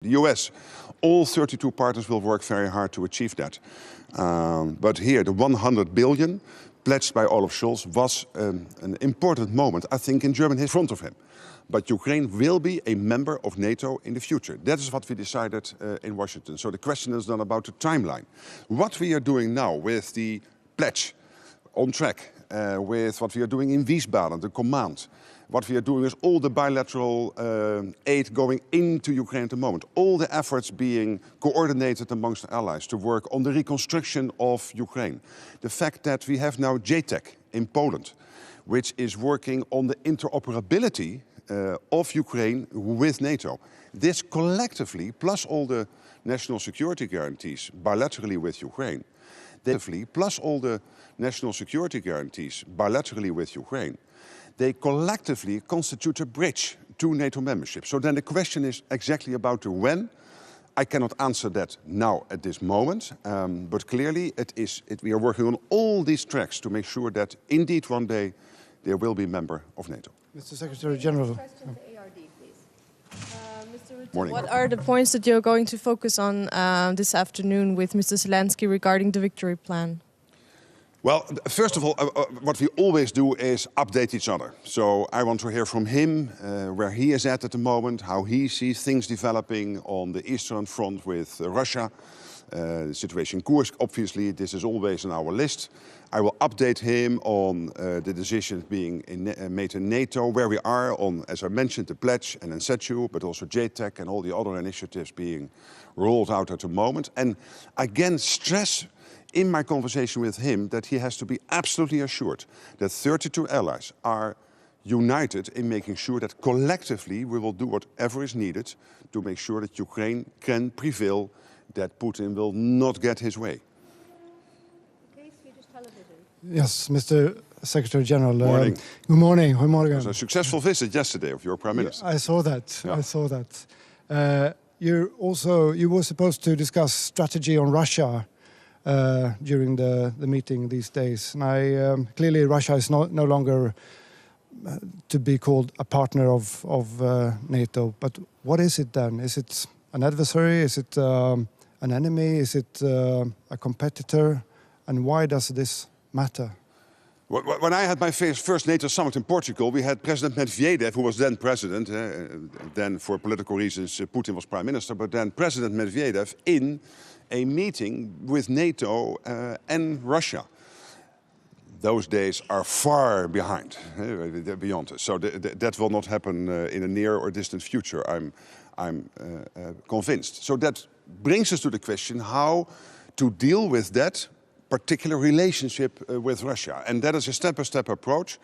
The US, all 32 partners will work very hard to achieve that. But here, the 100 billion pledged by Olaf Scholz was an important moment, I think, in German history in front of him. But Ukraine will be a member of NATO in the future. That is what we decided in Washington. So the question is not about the timeline. What we are doing now with the pledge on track, with what we are doing in Wiesbaden, the command, what we are doing is all the bilateral aid going into Ukraine at the moment. All the efforts being coordinated amongst the allies to work on the reconstruction of Ukraine. The fact that we have now JTEC in Poland, which is working on the interoperability of Ukraine with NATO. This collectively, plus all the national security guarantees bilaterally with Ukraine, they collectively constitute a bridge to NATO membership. So then the question is exactly about the when. I cannot answer that now at this moment, but clearly we are working on all these tracks to make sure that indeed one day there will be a member of NATO. Mr. Secretary General. Question to ARD, please. Mr. Rutte, Morning. what are the points that you're going to focus on this afternoon with Mr. Zelensky regarding the victory plan? Well, first of all, what we always do is update each other. So I want to hear from him where he is at the moment, how he sees things developing on the Eastern Front with Russia. The situation in Kursk, obviously, this is always on our list. I will update him on the decisions being made in NATO, where we are on, as I mentioned, the pledge and NSETU, but also JTEC and all the other initiatives being rolled out at the moment. And again, stress in my conversation with him that he has to be absolutely assured that 32 allies are united in making sure that collectively we will do whatever is needed to make sure that Ukraine can prevail, that Putin will not get his way. Okay, Swedish television. Yes, Mr. Secretary General. Morning. Good morning. Good morning. It was a successful visit yesterday of your Prime Minister. I saw that. Yeah. I saw that. You were supposed to discuss strategy on Russia during the meeting these days. And clearly Russia is no longer to be called a partner of NATO. But what is it then? Is it an adversary? Is it an enemy? Is it a competitor? And why does this matter? When I had my first NATO summit in Portugal, we had President Medvedev, who was then president. Then for political reasons, Putin was prime minister. But then President Medvedev in a meeting with NATO and Russia. Those days are far behind, beyond us. So that will not happen in a near or distant future, I'm convinced. So that brings us to the question how to deal with that particular relationship with Russia. And that is a step-by-step approach.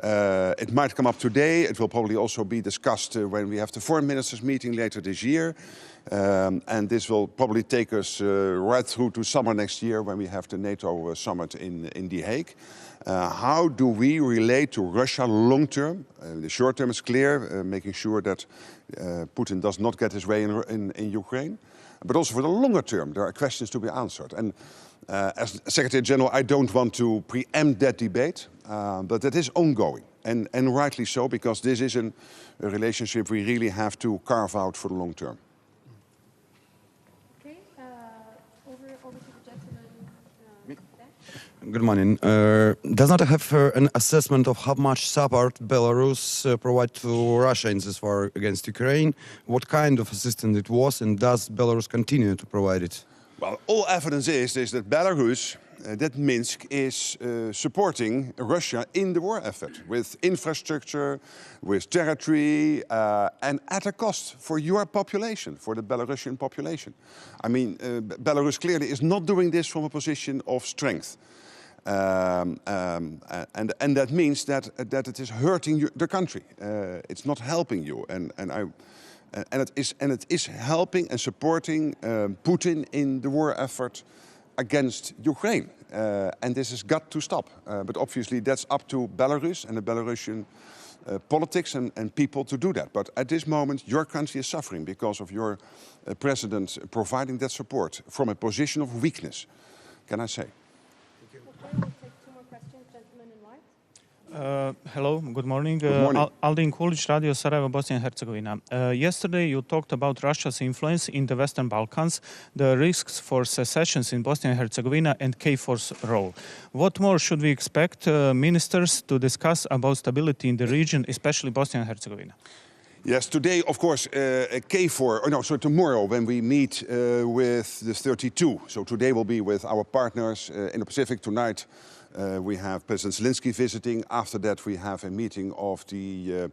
It might come up today. It will probably also be discussed when we have the foreign ministers meeting later this year. And this will probably take us right through to summer next year when we have the NATO summit in The Hague. How do we relate to Russia long term? The short term is clear, making sure that Putin does not get his way in Ukraine. But also for the longer term, there are questions to be answered. And as Secretary General, I don't want to preempt that debate, but it is ongoing. And rightly so, because this is a relationship we really have to carve out for the long term. Okay, over to the gentleman. Good morning. Does NATO have an assessment of how much support Belarus provide to Russia in this war against Ukraine? What kind of assistance it was, and does Belarus continue to provide it? Well, all evidence is that Belarus, that Minsk, is supporting Russia in the war effort with infrastructure, with territory, and at a cost for your population, for the Belarusian population. I mean, Belarus clearly is not doing this from a position of strength. And that means that it is hurting the country. It's not helping you. And it is helping and supporting Putin in the war effort against Ukraine. And this has got to stop. But obviously that's up to Belarus and the Belarusian politics and people to do that. But at this moment, your country is suffering because of your president providing that support from a position of weakness, can I say. Okay, we'll take two more questions. Gentleman in white. Hello, good morning. Good morning. Aldin Kulic, Radio Sarajevo, Bosnia and Herzegovina. Yesterday you talked about Russia's influence in the Western Balkans, the risks for secessions in Bosnia and Herzegovina, and KFOR's role. What more should we expect ministers to discuss about stability in the region, especially Bosnia and Herzegovina? Yes, today, of course, tomorrow when we meet with the 32. So today will be with our partners in the Pacific. Tonight we have President Zelensky visiting. After that we have a meeting of the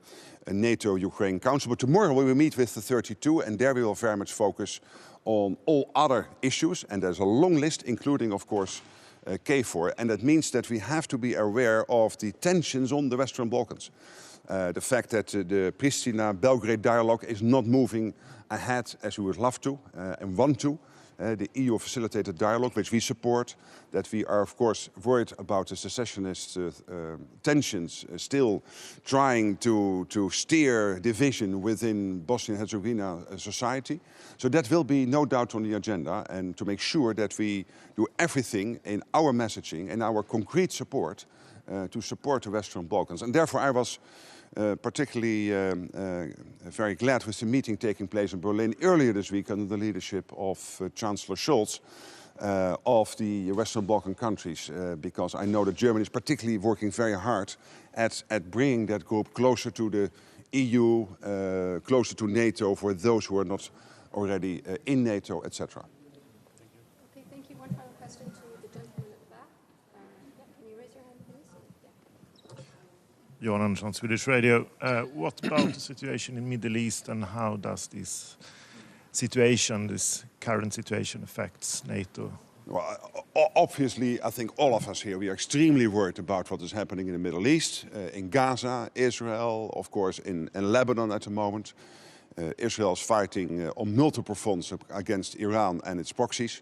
NATO-Ukraine Council. But tomorrow we will meet with the 32 and there we will very much focus on all other issues. And there's a long list, including, of course, KFOR. And that means that we have to be aware of the tensions on the Western Balkans. The fact that the Pristina-Belgrade dialogue is not moving ahead as we would love to and want to. The EU-facilitated dialogue, which we support, that we are, of course, worried about the secessionist tensions still trying to steer division within Bosnia-Herzegovina society. So that will be no doubt on the agenda, and to make sure that we do everything in our messaging and our concrete support to support the Western Balkans. And therefore I was particularly very glad with the meeting taking place in Berlin earlier this week under the leadership of Chancellor Scholz of the Western Balkan countries, because I know that Germany is particularly working very hard at bringing that group closer to the EU, closer to NATO for those who are not already in NATO, etc. Okay, thank you. One final question to the gentleman at the back. Can you raise your hand, please? Johan Andersson, Swedish Radio. What about the situation in Middle East and how does this current situation affects NATO? Well, obviously, I think all of us here, we are extremely worried about what is happening in the Middle East, in Gaza, Israel, of course, in Lebanon at the moment. Israel is fighting on multiple fronts against Iran and its proxies.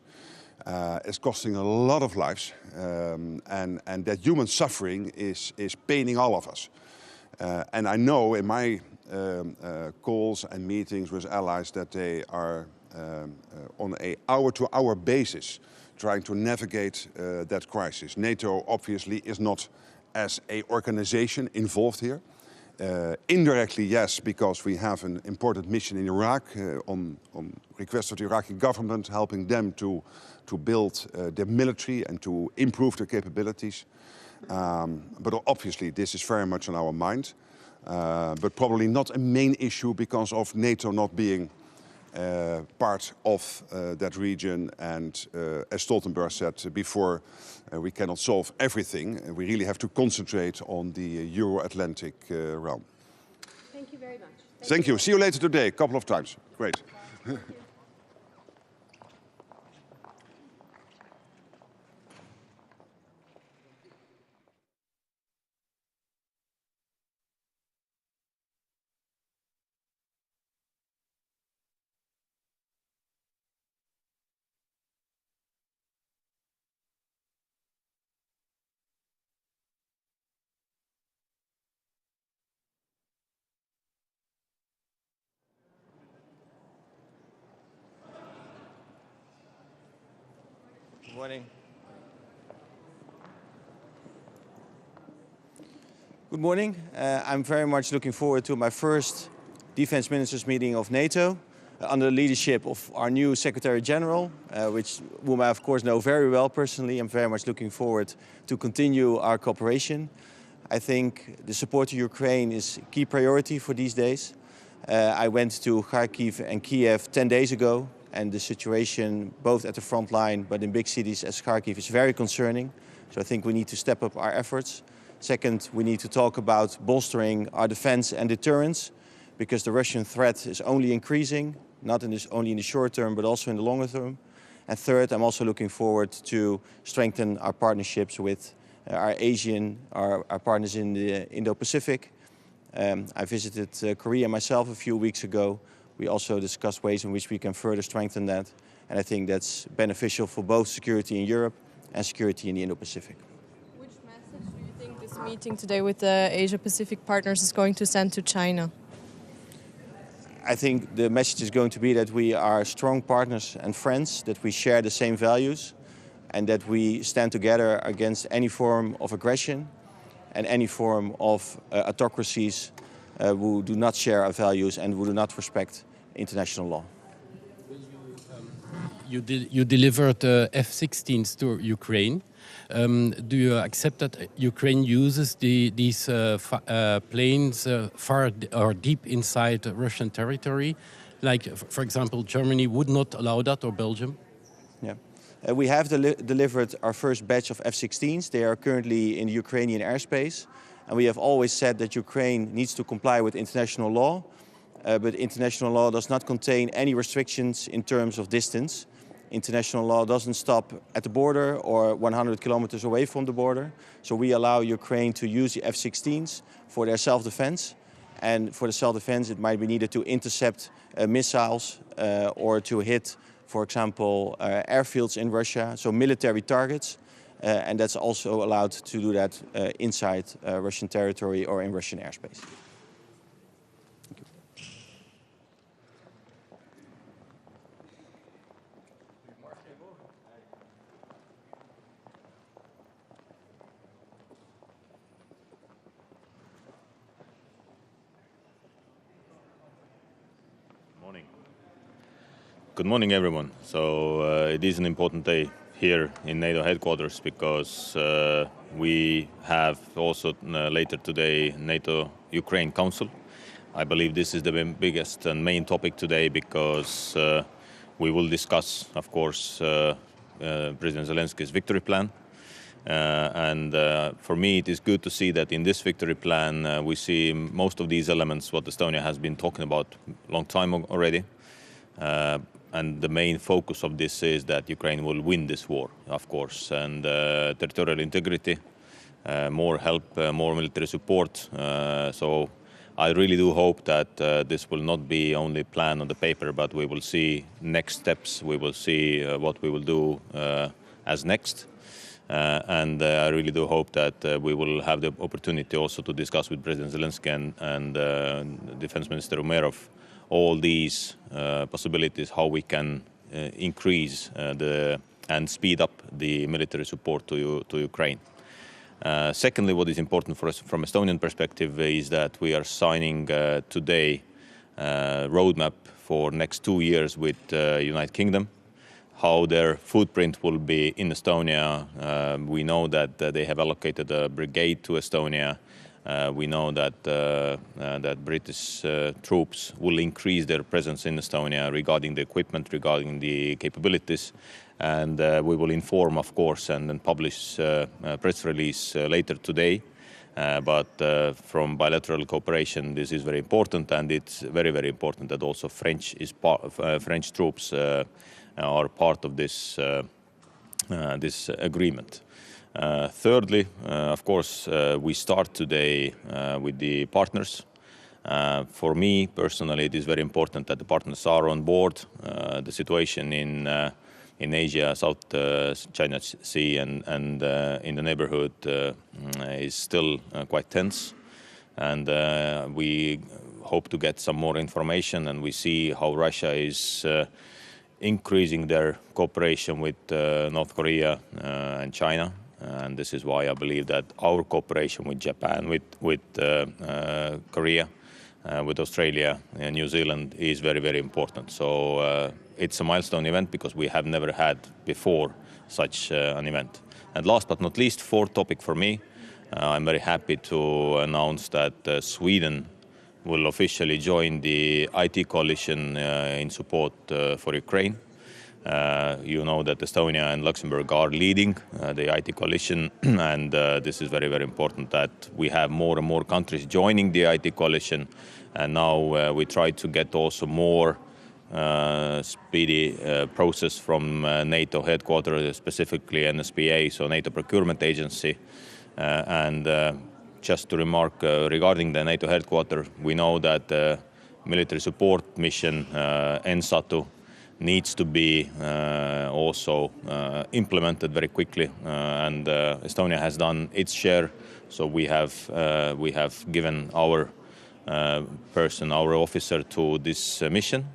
It's costing a lot of lives, and that human suffering is paining all of us. And I know in my calls and meetings with allies that they are on an hour-to-hour basis trying to navigate that crisis. NATO obviously is not as an organization involved here. Indirectly, yes, because we have an important mission in Iraq on request of the Iraqi government, helping them to build their military and to improve their capabilities. But obviously this is very much on our mind, but probably not a main issue because of NATO not being part of that region. And as Stoltenberg said before, we cannot solve everything. We really have to concentrate on the Euro-Atlantic realm. Thank you very much. Thank you. See you later today, a couple of times. Great. Thank you. Good morning. Good morning. I'm very much looking forward to my first Defense Ministers meeting of NATO under the leadership of our new Secretary General, whom I of course know very well personally. I'm very much looking forward to continue our cooperation. I think the support to Ukraine is a key priority for these days. I went to Kharkiv and Kiev 10 days ago. And the situation, both at the front line, but in big cities as Kharkiv, is very concerning. So I think we need to step up our efforts. Second, we need to talk about bolstering our defense and deterrence, because the Russian threat is only increasing, not only in the short term, but also in the longer term. And third, I'm also looking forward to strengthen our partnerships with our partners in the Indo-Pacific. I visited Korea myself a few weeks ago. We also discussed ways in which we can further strengthen that. And I think that's beneficial for both security in Europe and security in the Indo-Pacific. Which message do you think this meeting today with the Asia-Pacific partners is going to send to China? I think the message is going to be that we are strong partners and friends, that we share the same values, and that we stand together against any form of aggression. and any form of autocracies who do not share our values and who do not respect international law. You delivered F-16s to Ukraine. Do you accept that Ukraine uses these planes far or deep inside Russian territory? Like, for example, Germany would not allow that, or Belgium? Yeah. We have delivered our first batch of F-16s. They are currently in the Ukrainian airspace. And we have always said that Ukraine needs to comply with international law. But international law does not contain any restrictions in terms of distance. International law doesn't stop at the border or 100 kilometers away from the border. So we allow Ukraine to use the F-16s for their self-defense. And for the self-defense, it might be needed to intercept missiles or to hit, for example, airfields in Russia, so military targets. And that's also allowed to do that inside Russian territory or in Russian airspace. Good morning, everyone. So it is an important day here in NATO headquarters because we have also later today NATO Ukraine Council. I believe this is the biggest and main topic today because we will discuss, of course, President Zelensky's victory plan. For me, it is good to see that in this victory plan we see most of these elements what Estonia has been talking about a long time already. And the main focus of this is that Ukraine will win this war, of course, and territorial integrity, more help, more military support. So I really do hope that this will not be only a plan on the paper, but we will see next steps. We will see what we will do as next. And I really do hope that we will have the opportunity also to discuss with President Zelensky and Defense Minister Umerov all these possibilities, how we can increase and speed up the military support to Ukraine. Secondly, what is important for us from Estonian perspective is that we are signing today a roadmap for next 2 years with United Kingdom, how their footprint will be in Estonia. We know that they have allocated a brigade to Estonia. We know that British troops will increase their presence in Estonia regarding the equipment, regarding the capabilities, and we will inform, of course, and then publish a press release later today. But from bilateral cooperation, this is very important, and it's very, very important that also French troops are part of this this agreement. Thirdly, of course, we start today with the partners. For me personally, it is very important that the partners are on board. The situation in Asia, South China Sea, and in the neighborhood is still quite tense. And we hope to get some more information, and we see how Russia is increasing their cooperation with North Korea and China. And this is why I believe that our cooperation with Japan, with Korea, with Australia and New Zealand is very, very important. So it's a milestone event because we have never had before such an event. And last but not least, fourth topic for me, I'm very happy to announce that Sweden will officially join the IT coalition in support for Ukraine. You know that Estonia and Luxembourg are leading the IT coalition, and this is very, very important that we have more and more countries joining the IT coalition. And now we try to get also more speedy process from NATO headquarters, specifically NSPA, so NATO Procurement Agency. Just to remark regarding the NATO headquarters, we know that the military support mission NSATU needs to be also implemented very quickly, and Estonia has done its share. So we have given our our officer to this mission,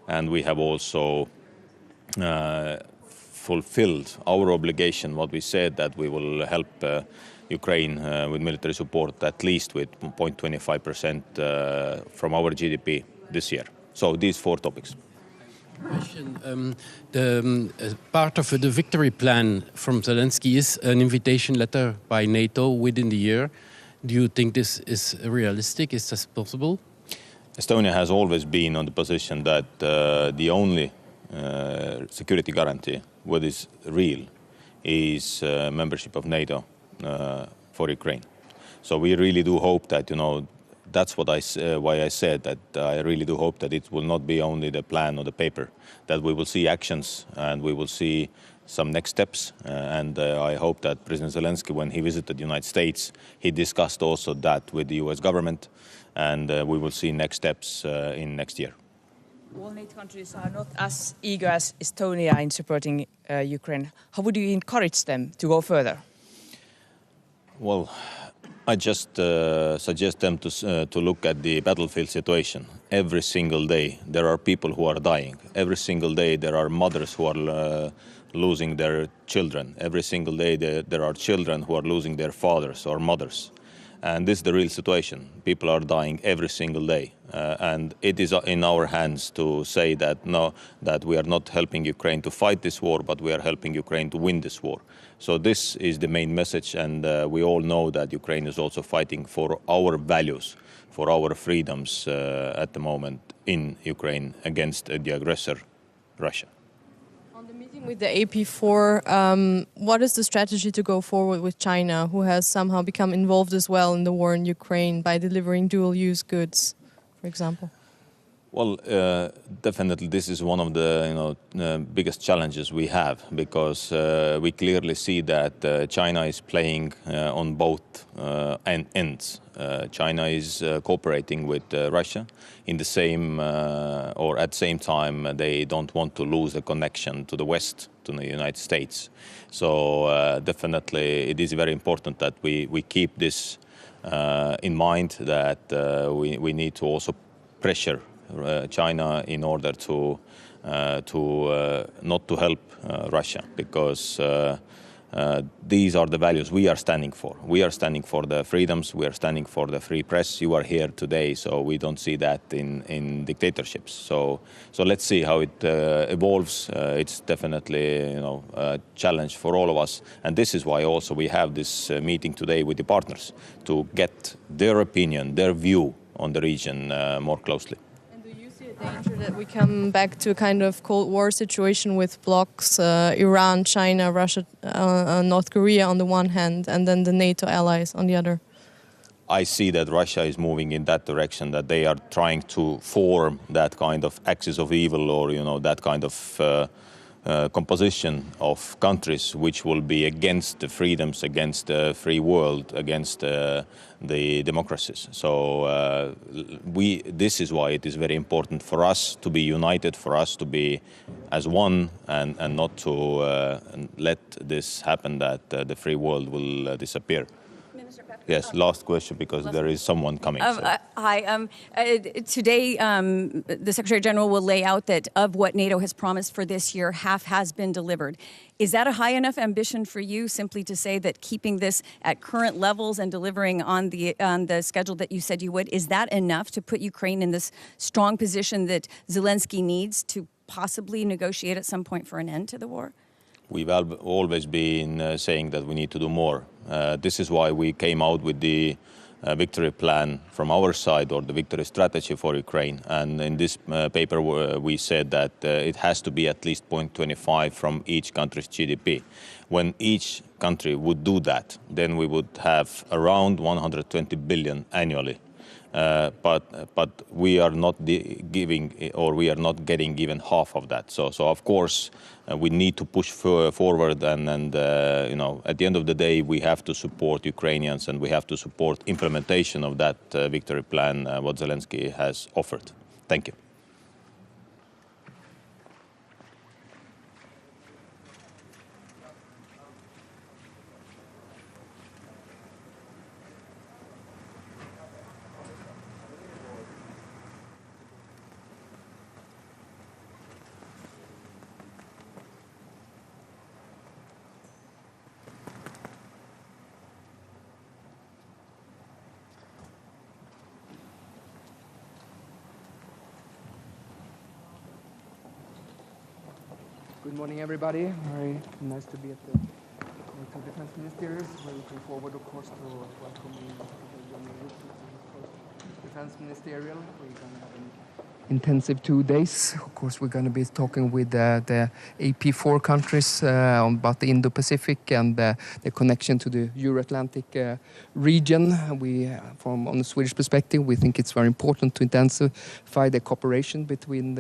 and we have also fulfilled our obligation. What we said that we will help Ukraine with military support at least with 0.25% from our GDP this year. So these 4 topics. Question. Part of the victory plan from Zelensky is an invitation letter by NATO within the year. Do you think this is realistic? Is this possible? Estonia has always been on the position that the only security guarantee, what is real, is membership of NATO for Ukraine. So we really do hope that, that's why I said that I really do hope that it will not be only the plan or the paper, that we will see actions and we will see some next steps. And I hope that President Zelensky, when he visited the United States, he discussed also that with the US government, and we will see next steps in next year. All NATO countries are not as eager as Estonia in supporting Ukraine. How would you encourage them to go further? Well, I just suggest them to look at the battlefield situation. Every single day there are people who are dying. Every single day there are mothers who are losing their children. Every single day there are children who are losing their fathers or mothers. And this is the real situation. People are dying every single day. And it is in our hands to say that no, that we are not helping Ukraine to fight this war, but we are helping Ukraine to win this war. So this is the main message, and we all know that Ukraine is also fighting for our values, for our freedoms at the moment in Ukraine against the aggressor, Russia. On the meeting with the AP4, what is the strategy to go forward with China, who has somehow become involved as well in the war in Ukraine by delivering dual-use goods, for example? Well, definitely this is one of the biggest challenges we have, because we clearly see that China is playing on both ends. China is cooperating with Russia in the same or at the same time they don't want to lose the connection to the West, to the United States. So definitely it is very important that we keep this in mind, that we need to also pressure China in order to not to help Russia, because these are the values we are standing for. We are standing for the freedoms. We are standing for the free press. You are here today, so we don't see that in dictatorships. So let's see how it evolves. It's definitely a challenge for all of us, and this is why also we have this meeting today with the partners to get their opinion, their view on the region more closely. Danger that we come back to a kind of Cold War situation with blocs, Iran, China, Russia, North Korea on the one hand, and then the NATO allies on the other? I see that Russia is moving in that direction, that they are trying to form that kind of axis of evil, or that kind of composition of countries which will be against the freedoms, against the free world, against the democracies. So this is why it is very important for us to be united, for us to be as one, and not to let this happen, that the free world will disappear. Yes, last question, because there is someone coming. Hi. Today, the Secretary General will lay out that of what NATO has promised for this year, half has been delivered. Is that a high enough ambition for you, simply to say that keeping this at current levels and delivering on the schedule that you said you would, is that enough to put Ukraine in this strong position that Zelensky needs to possibly negotiate at some point for an end to the war? We've always been saying that we need to do more. This is why we came out with the victory plan from our side, or the victory strategy for Ukraine. And in this paper we said that it has to be at least 0.25 from each country's GDP. When each country would do that, then we would have around 120 billion annually. But we are not giving, or we are not getting even half of that. So of course we need to push forward, and at the end of the day we have to support Ukrainians, and we have to support implementation of that victory plan what Zelensky has offered. Thank you. Good morning, everybody. Very nice to be at the NATO Defense Ministers. We're looking forward, of course, to welcoming the young ladies to the first Defense Ministerial. We're going to have an intensive 2 days. Of course, we're going to be talking with the AP4 countries about the Indo-Pacific and the connection to the Euro-Atlantic region. On the Swedish perspective, we think it's very important to intensify the cooperation between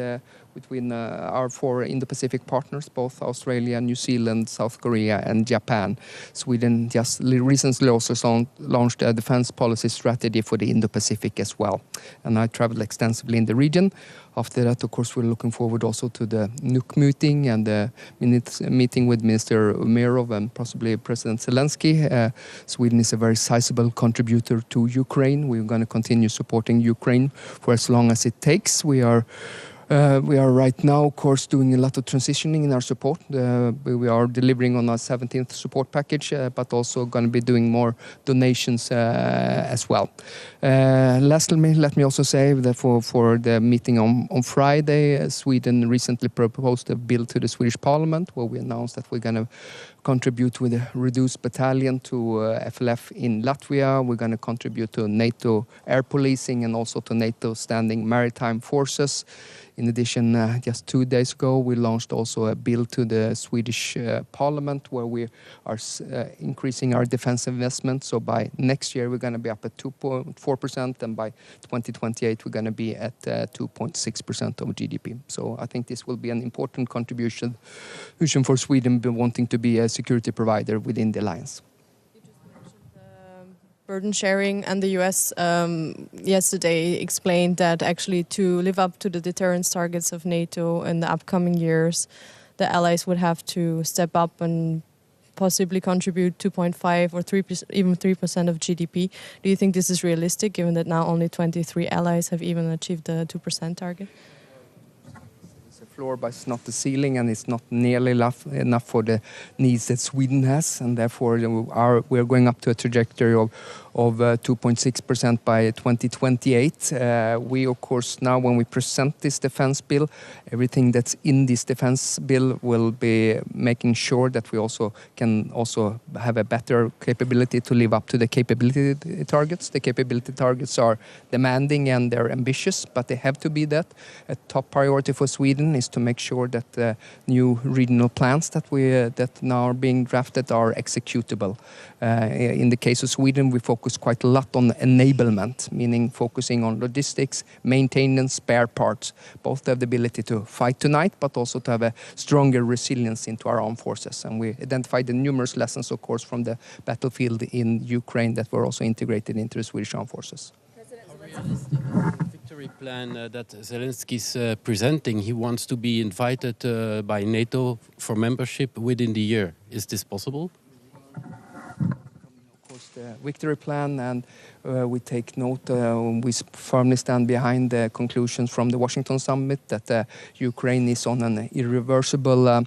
our 4 Indo-Pacific partners, both Australia, New Zealand, South Korea and Japan. Sweden just recently also launched a defense policy strategy for the Indo-Pacific as well. And I traveled extensively in the region. After that, of course, we're looking forward also to the NUC meeting and the meeting with Minister Umerov and possibly President Zelensky. Sweden is a very sizable contributor to Ukraine. We're going to continue supporting Ukraine for as long as it takes. We are right now, of course, doing a lot of transitioning in our support. We are delivering on our 17th support package, but also going to be doing more donations as well. Lastly, let me also say that for the meeting on Friday, Sweden recently proposed a bill to the Swedish Parliament where we announced that we're going to contribute with a reduced battalion to FLF in Latvia. We're going to contribute to NATO air policing and also to NATO standing maritime forces. In addition, just 2 days ago, we launched also a bill to the Swedish Parliament where we are increasing our defense investment. So by next year, we're going to be up at 2.4%, and by 2028, we're going to be at 2.6% of GDP. So I think this will be an important contribution for Sweden wanting to be a security provider within the alliance. Burden sharing, and the US yesterday explained that actually to live up to the deterrence targets of NATO in the upcoming years, the allies would have to step up and possibly contribute 2.5 or 3%, even 3% of GDP. Do you think this is realistic, given that now only 23 allies have even achieved the 2% target? It's a floor, but it's not the ceiling, and it's not nearly enough for the needs that Sweden has, and therefore we're going up to a trajectory of 2.6% by 2028. We, of course, now when we present this defense bill, everything that's in this defense bill will be making sure that we also can have a better capability to live up to the capability targets. The capability targets are demanding and they're ambitious, but they have to be that. A top priority for Sweden is to make sure that the new regional plans that now are being drafted are executable. In the case of Sweden, we focus quite a lot on enablement, meaning focusing on logistics, maintenance, spare parts, both to have the ability to fight tonight, but also to have a stronger resilience into our armed forces. And we identified the numerous lessons, of course, from the battlefield in Ukraine that were also integrated into the Swedish armed forces. How realistic is the victory plan that Zelensky is presenting? He wants to be invited by NATO for membership within the year. Is this possible? The victory plan, and we take note, we firmly stand behind the conclusions from the Washington summit that Ukraine is on an irreversible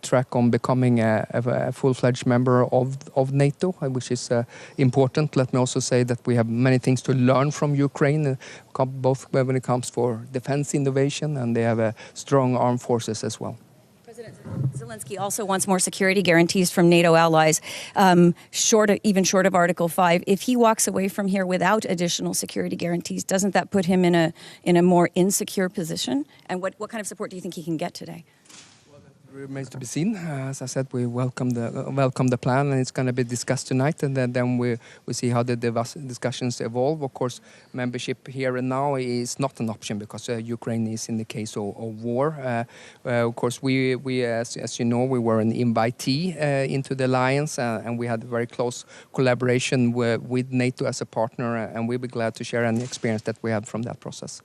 track on becoming a full-fledged member of NATO, which is important. Let me also say that we have many things to learn from Ukraine, both when it comes for defense innovation, and they have strong armed forces as well. President Zelensky also wants more security guarantees from NATO allies, even short of Article 5. If he walks away from here without additional security guarantees, doesn't that put him in a more insecure position? And what kind of support do you think he can get today? Remains to be seen. As I said, we welcome the plan, and it's going to be discussed tonight, and then we see how the discussions evolve. Of course, membership here and now is not an option because Ukraine is in the case of war. Of course, we as you know, we were an invitee into the alliance, and we had very close collaboration with NATO as a partner, and we'll be glad to share any experience that we had from that process.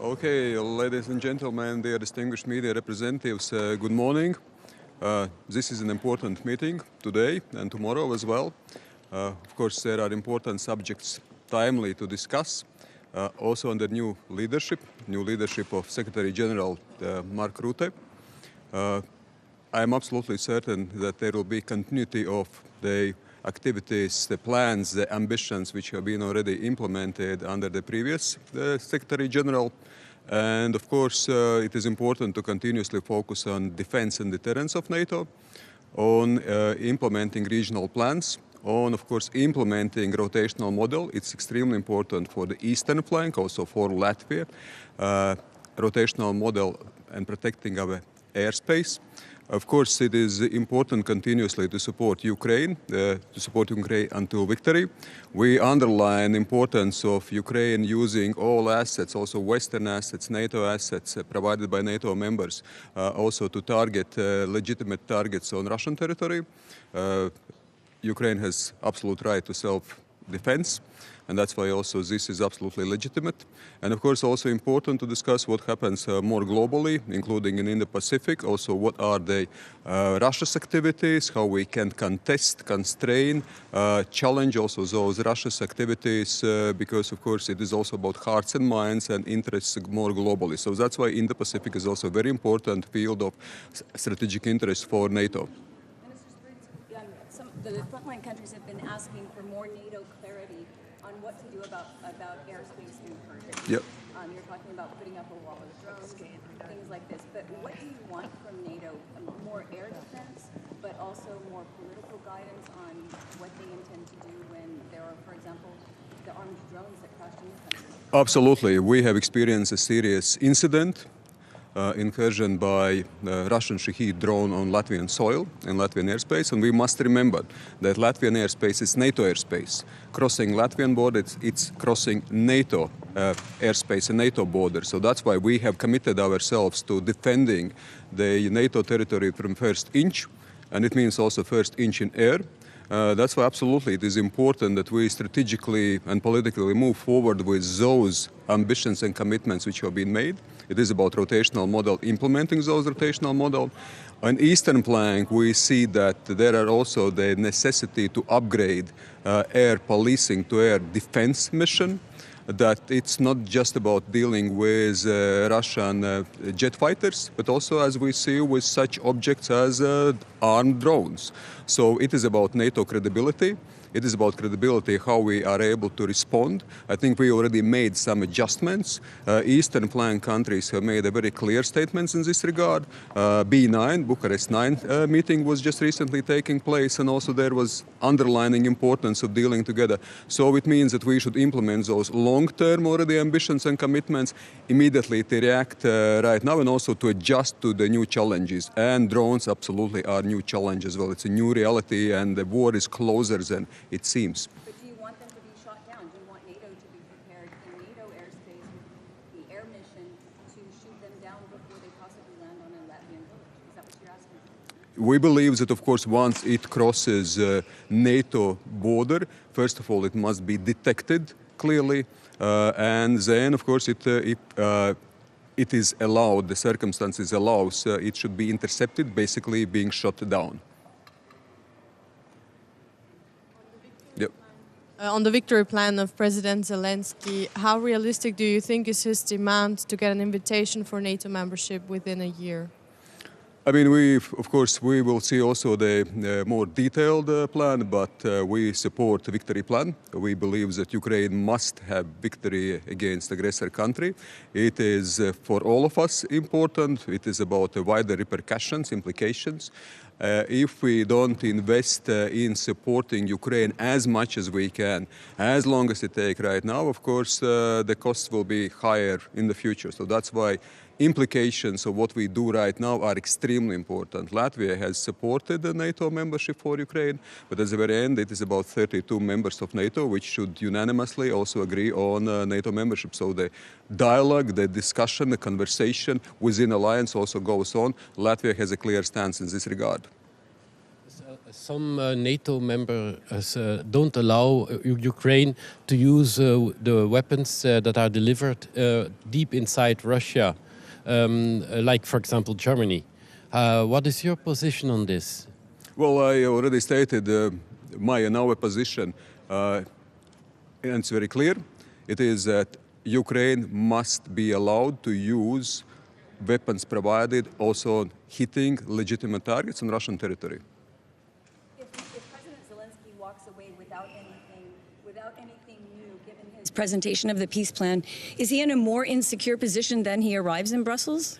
Okay, ladies and gentlemen, dear distinguished media representatives, good morning. This is an important meeting today and tomorrow as well. Of course, there are important subjects timely to discuss. Also under new leadership of Secretary General Mark Rutte. I am absolutely certain that there will be continuity of the activities, the plans, the ambitions which have been already implemented under the previous Secretary General. And of course, it is important to continuously focus on defense and deterrence of NATO, on implementing regional plans, on, of course, implementing rotational model. It's extremely important for the eastern flank, also for Latvia, rotational model and protecting our airspace. Of course, it is important continuously to support Ukraine until victory. We underline the importance of Ukraine using all assets, also Western assets, NATO assets provided by NATO members, also to target legitimate targets on Russian territory. Ukraine has absolute right to self-defense, and that's why also this is absolutely legitimate. And of course also important to discuss what happens more globally, including in Indo-Pacific, also what are the Russia's activities, how we can contest, constrain, challenge also those Russia's activities, because of course it is also about hearts and minds and interests more globally. So that's why Indo-Pacific is also a very important field of strategic interest for NATO. The frontline countries have been asking for more NATO clarity on what to do about airspace incursions. Yep. You're talking about putting up a wall of drones, things like this. But what do you want from NATO? More air defense, but also more political guidance on what they intend to do when there are, for example, the armed drones that crashed in the country? Absolutely. We have experienced a serious incident. Incursion by Russian Shahed drone on Latvian soil and Latvian airspace, and we must remember that Latvian airspace is NATO airspace. Crossing Latvian border, it's crossing NATO airspace and NATO border. So that's why we have committed ourselves to defending the NATO territory from first inch, and it means also first inch in air. That's why absolutely it is important that we strategically and politically move forward with those ambitions and commitments which have been made. It is about rotational model, implementing those rotational model. On eastern flank, we see that there are also the necessity to upgrade air policing to air defense mission. That it's not just about dealing with Russian jet fighters, but also, as we see, with such objects as armed drones. So it is about NATO credibility. It is about credibility, how we are able to respond. I think we already made some adjustments. Eastern flank countries have made a very clear statements in this regard. B9, Bucharest 9 meeting was just recently taking place, and also there was underlining importance of dealing together. So it means that we should implement those long-term already ambitions and commitments immediately to react right now, and also to adjust to the new challenges. And drones absolutely are new challenge as well. It's a new reality, and the war is closer than it seems. But do you want them to be shot down? Do you want NATO to be prepared in NATO airspace with the air mission to shoot them down before they possibly land on a Latvian village? Is that what you're asking? We believe that, of course, once it crosses NATO border, first of all, it must be detected clearly, and then, of course, it is allowed, the circumstances allows, it should be intercepted, basically being shot down. On the victory plan of President Zelensky, how realistic do you think is his demand to get an invitation for NATO membership within a year? I mean, of course, we will see also the more detailed plan, but we support the victory plan. We believe that Ukraine must have victory against aggressor country. It is for all of us important. It is about wider repercussions, implications. If we don't invest in supporting Ukraine as much as we can, as long as it takes right now, of course, the costs will be higher in the future. So that's why implications of what we do right now are extremely important. Latvia has supported the NATO membership for Ukraine, but at the very end, it is about 32 members of NATO which should unanimously also agree on NATO membership. So the dialogue, the discussion, the conversation within alliance also goes on. Latvia has a clear stance in this regard. Some NATO members don't allow Ukraine to use the weapons that are delivered deep inside Russia, like, for example, Germany. What is your position on this? Well, I already stated my and our position, and it's very clear. It is that Ukraine must be allowed to use weapons provided also hitting legitimate targets on Russian territory. If President Zelensky walks away without anything new, given his presentation of the peace plan, is he in a more insecure position than he arrives in Brussels?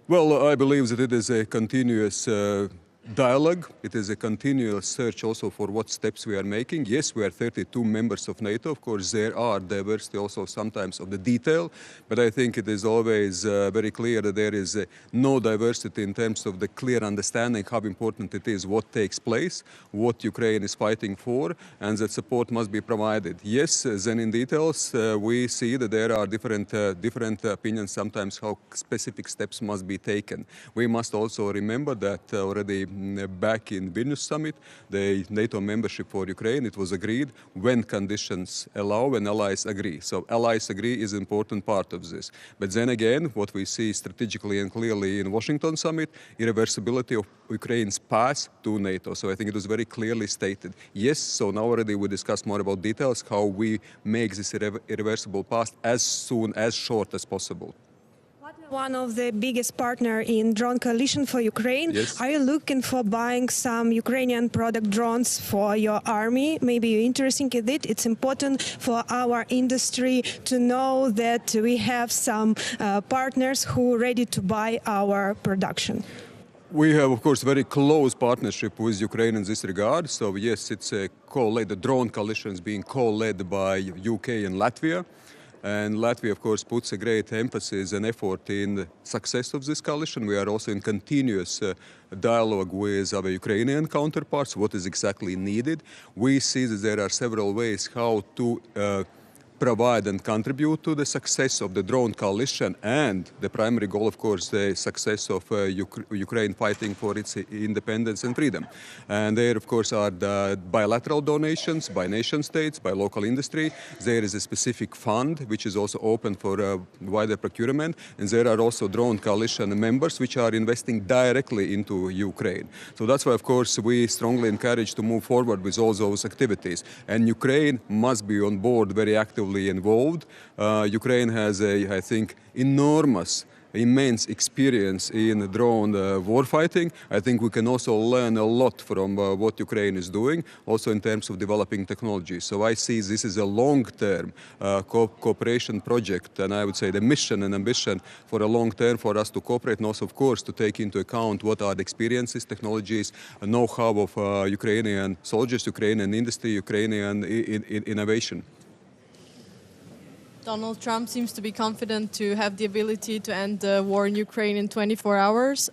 Well, I believe that it is a continuous dialogue. It is a continuous search also for what steps we are making. Yes, we are 32 members of NATO. Of course, there are diversity also sometimes of the detail, but I think it is always very clear that there is no diversity in terms of the clear understanding how important it is, what takes place, what Ukraine is fighting for, and that support must be provided. Yes, then in details, we see that there are different opinions sometimes how specific steps must be taken. We must also remember that already back in Vilnius summit, the NATO membership for Ukraine, it was agreed when conditions allow, when allies agree. So allies agree is an important part of this. But then again, what we see strategically and clearly in Washington summit, irreversibility of Ukraine's path to NATO. So I think it was very clearly stated. Yes, so now already we discuss more about details, how we make this irreversible path as soon, as short as possible. One of the biggest partner in drone coalition for Ukraine. Yes. Are you looking for buying some Ukrainian product drones for your army? Maybe you're interested in it. It's important for our industry to know that we have some partners who are ready to buy our production. We have, of course, very close partnership with Ukraine in this regard. So yes, it's a co-led, the drone coalition is being co-led by UK and Latvia. And Latvia, of course, puts a great emphasis and effort in the success of this coalition. We are also in continuous dialogue with our Ukrainian counterparts, what is exactly needed. We see that there are several ways how to provide and contribute to the success of the drone coalition and the primary goal, of course, the success of Ukraine fighting for its independence and freedom. And there, of course, are the bilateral donations by nation states, by local industry. There is a specific fund which is also open for wider procurement. And there are also drone coalition members which are investing directly into Ukraine. So that's why, of course, we strongly encourage to move forward with all those activities. And Ukraine must be on board very actively involved. Ukraine has I think, immense experience in drone warfighting. I think we can also learn a lot from what Ukraine is doing, also in terms of developing technology. So I see this is a long-term cooperation project, and I would say the mission and ambition for a long term for us to cooperate, and also, of course, to take into account what are the experiences, technologies, know-how of Ukrainian soldiers, Ukrainian industry, Ukrainian innovation. Donald Trump seems to be confident to have the ability to end the war in Ukraine in 24 hours.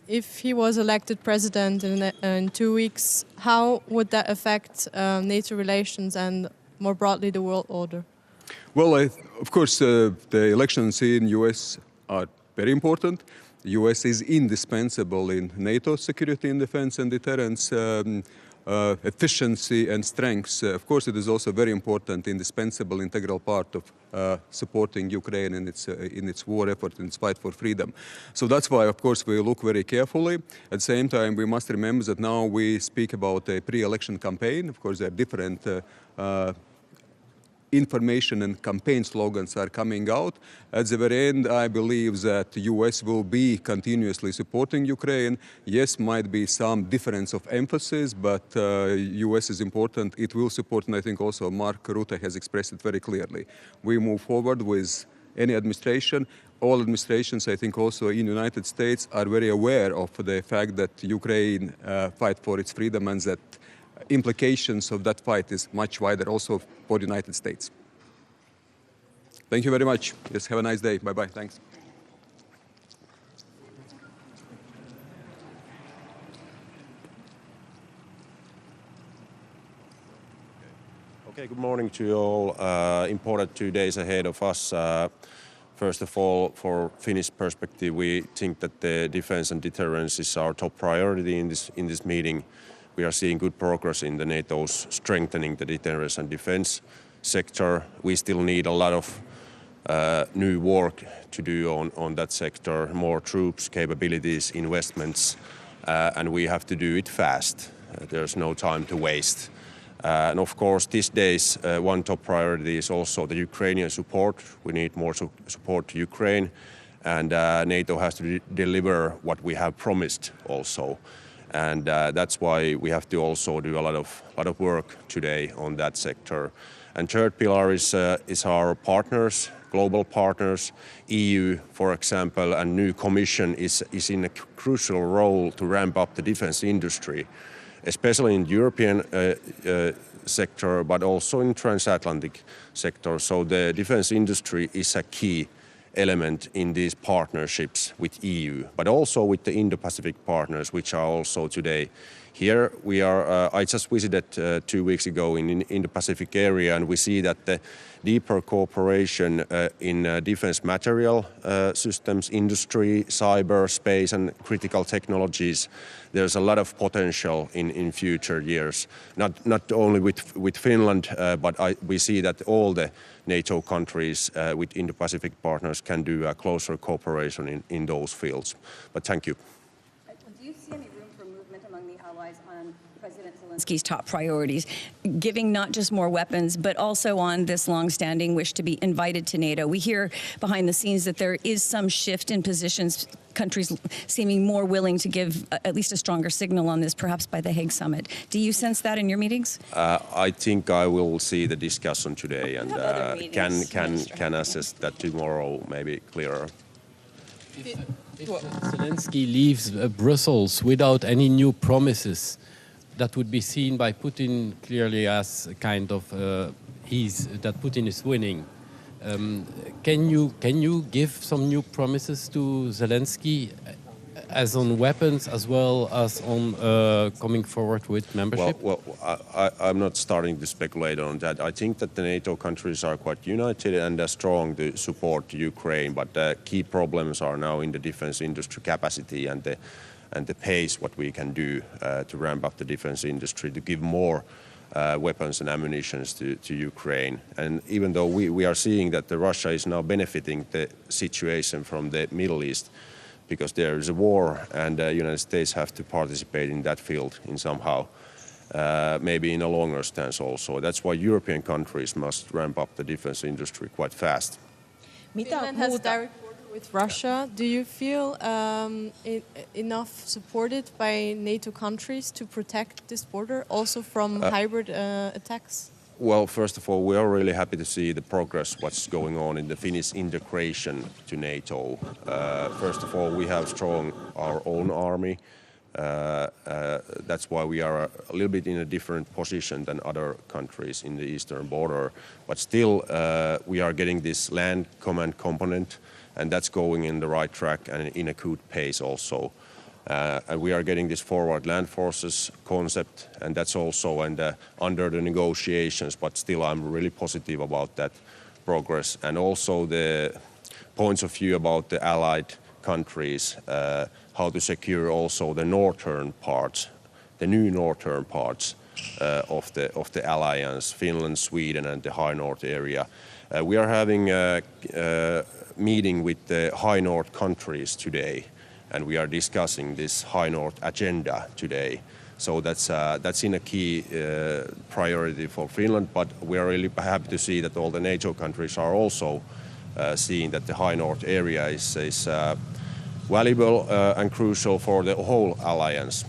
If he was elected president in 2 weeks, how would that affect NATO relations and more broadly the world order? Well, of course, the elections in U.S. are very important. The U.S. is indispensable in NATO security and defense and deterrence. Efficiency and strengths. Of course, it is also very important, indispensable, integral part of supporting Ukraine in its war effort, in its fight for freedom. So that's why, of course, we look very carefully. At the same time, we must remember that now we speak about a pre-election campaign. Of course, there are different information and campaign slogans are coming out. At the very end, I believe that the U.S. will be continuously supporting Ukraine. Yes, might be some difference of emphasis, but U.S. is important. It will support, and I think also Mark Rutte has expressed it very clearly. We move forward with any administration. All administrations, I think also in the United States, are very aware of the fact that Ukraine fight for its freedom and that implications of that fight is much wider also for the United States. Thank you very much. Yes, have a nice day. Bye-bye. Thanks. Okay, good morning to you all. Important 2 days ahead of us. First of all, for Finnish perspective, we think that the defense and deterrence is our top priority in this meeting. we are seeing good progress in the NATO's strengthening the deterrence and defense sector. We still need a lot of new work to do on that sector, more troops, capabilities, investments, and we have to do it fast. There's no time to waste. And of course, these days, one top priority is also the Ukrainian support. We need more support to Ukraine, and NATO has to deliver what we have promised also. And that's why we have to also do a lot of work today on that sector. And third pillar is our partners, global partners. EU, for example, and new Commission is in a crucial role to ramp up the defense industry, especially in European sector, but also in transatlantic sector. So the defense industry is a key element in these partnerships with EU, but also with the Indo-Pacific partners, which are also today here. We are. I just visited 2 weeks ago in the Pacific area, and we see that the deeper cooperation in defense material systems, industry, cyber, space, and critical technologies. There's a lot of potential in future years. Not only with Finland, but we see that all the NATO countries with Indo-Pacific partners can do a closer cooperation in those fields. But thank you. Do you see any room for movement among the allies on President Zelensky's top priorities, giving not just more weapons, but also on this long-standing wish to be invited to NATO? We hear behind the scenes that there is some shift in positions, countries seeming more willing to give at least a stronger signal on this, perhaps by the Hague summit. Do you sense that in your meetings? I think I will see the discussion today and can assess that tomorrow, maybe clearer. If Zelensky leaves Brussels without any new promises, that would be seen by Putin clearly as a kind of that Putin is winning. Can you give some new promises to Zelensky, as on weapons as well as on coming forward with membership? Well, I'm not starting to speculate on that. I think that the NATO countries are quite united and strong to support Ukraine, but the key problems are now in the defense industry capacity and the pace what we can do to ramp up the defense industry, to give more weapons and ammunition to Ukraine. And even though we are seeing that Russia is now benefiting the situation from the Middle East, because there is a war and the United States have to participate in that field in somehow, maybe in a longer stance also. That's why European countries must ramp up the defense industry quite fast. Finland has a direct border with Russia. Do you feel enough supported by NATO countries to protect this border, also from hybrid attacks? Well, first of all, we are really happy to see the progress, what's going on in the Finnish integration to NATO. First of all, we have strong our own army. That's why we are a little bit in a different position than other countries in the eastern border. But still, we are getting this land command component, and that's going in the right track and in a good pace also. And we are getting this forward land forces concept, and that's also under the negotiations, but still I'm really positive about that progress. And also the points of view about the allied countries, how to secure also the northern parts, the new northern parts of the alliance, Finland, Sweden, and the High North area. We are having a meeting with the High North countries today, and we are discussing this High North agenda today. So that's in a key priority for Finland, but we are really happy to see that all the NATO countries are also seeing that the High North area is valuable and crucial for the whole alliance.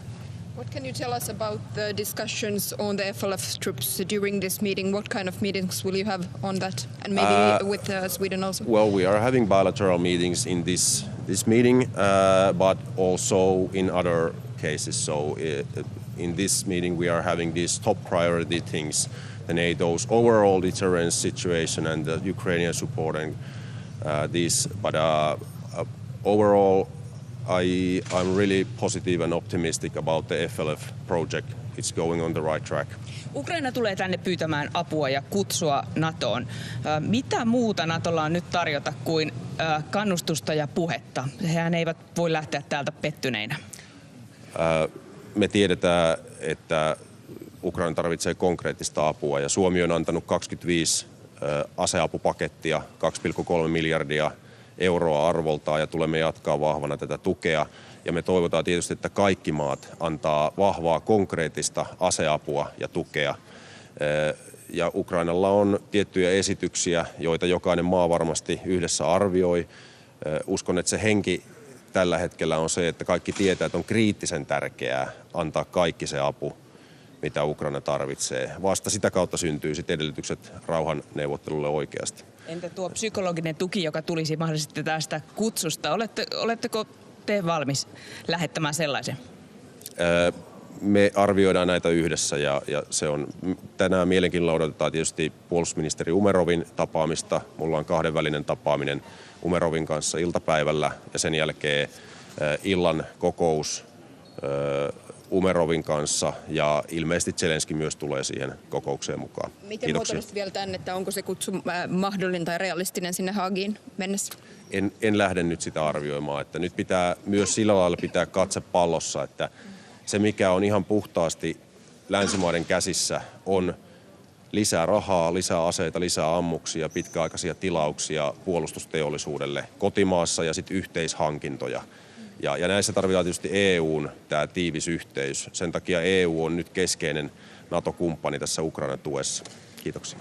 What can you tell us about the discussions on the FLF troops during this meeting? What kind of meetings will you have on that, and maybe with Sweden also? Well, we are having bilateral meetings in this meeting, but also in other cases. So in this meeting, we are having these top priority things: the NATO's overall deterrence situation and the Ukrainian support and these. But overall, I'm really positive and optimistic about the FLF project. It's going on the right track. Ukraina tulee tänne pyytämään apua ja kutsua NATOon. Mitä muuta NATOlla on nyt tarjota kuin kannustusta ja puhetta? Hehän eivät voi lähteä täältä pettyneinä. Me tiedetään että Ukraina tarvitsee konkreettista apua ja Suomi on antanut 25 aseapupakettia, 2,3 miljardia euroa arvoltaan ja tulemme jatkaa vahvana tätä tukea. Ja me toivotaan tietysti, että kaikki maat antaa vahvaa konkreettista aseapua ja tukea. Ja Ukrainalla on tiettyjä esityksiä, joita jokainen maa varmasti yhdessä arvioi. Uskon, että se henki tällä hetkellä on se, että kaikki tietää, että on kriittisen tärkeää antaa kaikki se apu, mitä Ukraina tarvitsee. Vasta sitä kautta syntyy sit edellytykset rauhanneuvottelulle oikeasti. Entä tuo psykologinen tuki, joka tulisi mahdollisesti tästä kutsusta? Oletteko te valmis lähettämään sellaisen? Me arvioidaan näitä yhdessä ja se on tänään mielenkiinnolla odotetaan tietysti puolustusministeri Umerovin tapaamista. Mulla on kahdenvälinen tapaaminen Umerovin kanssa iltapäivällä ja sen jälkeen illan kokous Umerovin kanssa ja ilmeisesti Zelensky myös tulee siihen kokoukseen mukaan. Miten muotoilusti vielä tämän, että onko se kutsu mahdollinen tai realistinen sinne Haagiin mennessä? En lähde nyt sitä arvioimaan, että nyt pitää myös sillä lailla pitää katse pallossa, että se mikä on ihan puhtaasti länsimaiden käsissä on lisää rahaa, lisää aseita, lisää ammuksia, pitkäaikaisia tilauksia puolustusteollisuudelle kotimaassa ja sitten yhteishankintoja. Ja näissä tarvitaan tietysti EUn tämä tiivis yhteys. Sen takia EU on nyt keskeinen NATO-kumppani tässä Ukrainan tuessa. Kiitoksia.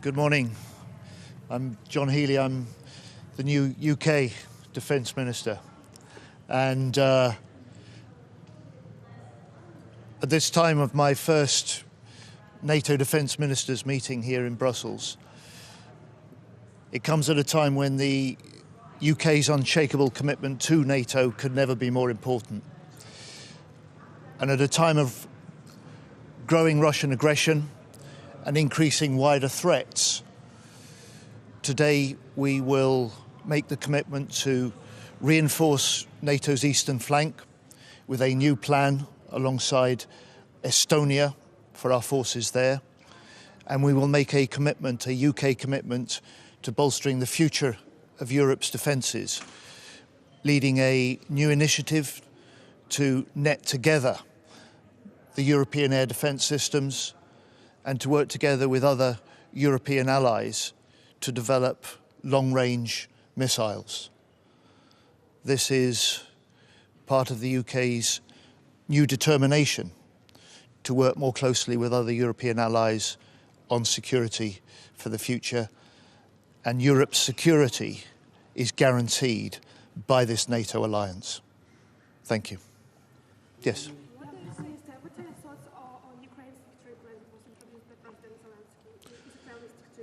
Good morning. I'm John Healey. I'm the new UK Defence Minister. And at this time of my first NATO Defence Ministers meeting here in Brussels, it comes at a time when the UK's unshakable commitment to NATO could never be more important. And at a time of growing Russian aggression and increasing wider threats, today we will make the commitment to reinforce NATO's eastern flank with a new plan alongside Estonia for our forces there. And we will make a commitment, a UK commitment, to bolstering the future of Europe's defences, leading a new initiative to net together the European air defence systems and to work together with other European allies to develop long-range missiles. This is part of the UK's new determination to work more closely with other European allies on security for the future. And Europe's security is guaranteed by this NATO alliance. Thank you. Yes. What are your thoughts on Ukraine's victory plan that was introduced by President Zelensky? Is it realistic to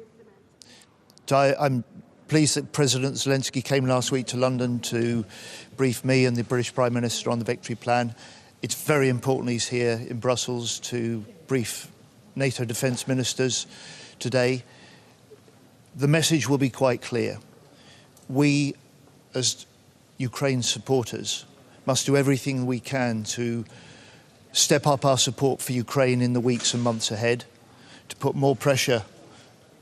implement? I'm pleased that President Zelensky came last week to London to brief me and the British Prime Minister on the victory plan. It's very important he's here in Brussels to brief NATO defence ministers today. The message will be quite clear. We, as Ukraine supporters, must do everything we can to step up our support for Ukraine in the weeks and months ahead, to put more pressure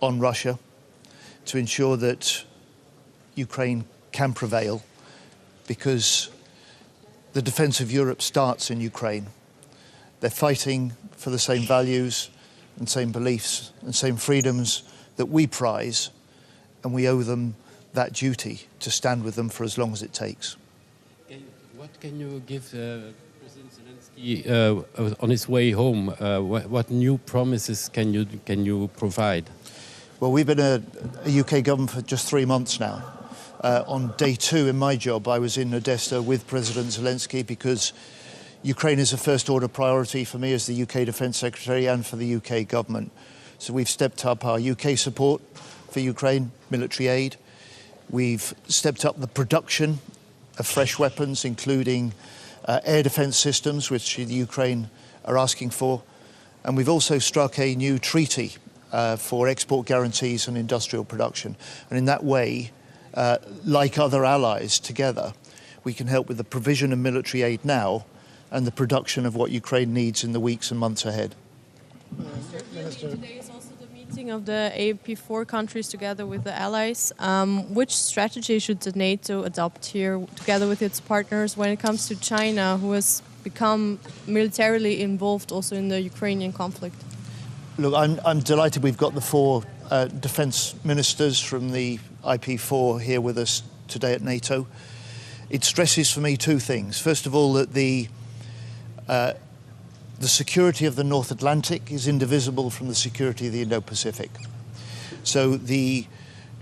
on Russia, to ensure that Ukraine can prevail, because the defence of Europe starts in Ukraine. They're fighting for the same values and same beliefs and same freedoms that we prize, and we owe them that duty to stand with them for as long as it takes. What can you give President Zelensky on his way home? What new promises can you provide? Well, we've been a UK government for just 3 months now. On day 2 in my job, I was in Odessa with President Zelensky because Ukraine is a first-order priority for me as the UK Defence Secretary and for the UK government. So we've stepped up our UK support for Ukraine, military aid. We've stepped up the production of fresh weapons, including air defence systems, which the Ukraine are asking for. And we've also struck a new treaty for export guarantees and industrial production. And in that way, like other allies together, we can help with the provision of military aid now and the production of what Ukraine needs in the weeks and months ahead. Today is also the meeting of the AP4 countries together with the allies. Which strategy should the NATO adopt here together with its partners when it comes to China, who has become militarily involved also in the Ukrainian conflict? Look, I'm delighted we've got the 4 defence ministers from the IP4 here with us today at NATO. It stresses for me 2 things. First of all, that the security of the North Atlantic is indivisible from the security of the Indo-Pacific. So the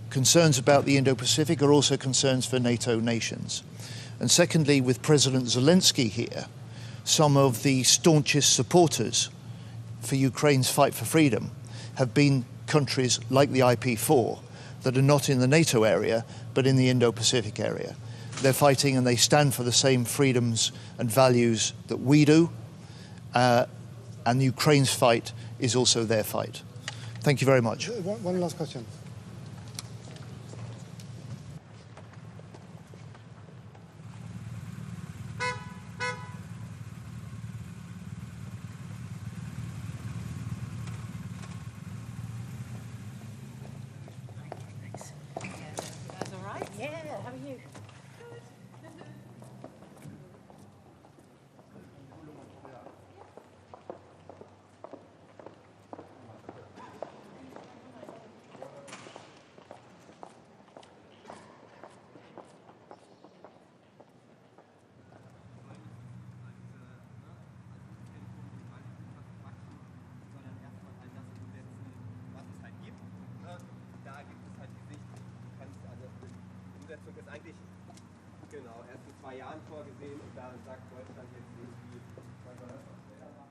concerns about the Indo-Pacific are also concerns for NATO nations. And secondly, with President Zelensky here, some of the staunchest supporters for Ukraine's fight for freedom have been countries like the IP4 that are not in the NATO area, but in the Indo-Pacific area. They're fighting and they stand for the same freedoms and values that we do. And Ukraine's fight is also their fight. Thank you very much. One last question. That's all right? Yeah, how are you? 2 Jahren vorgesehen und da sagt Deutschland jetzt irgendwie, wollen wir das noch schneller machen?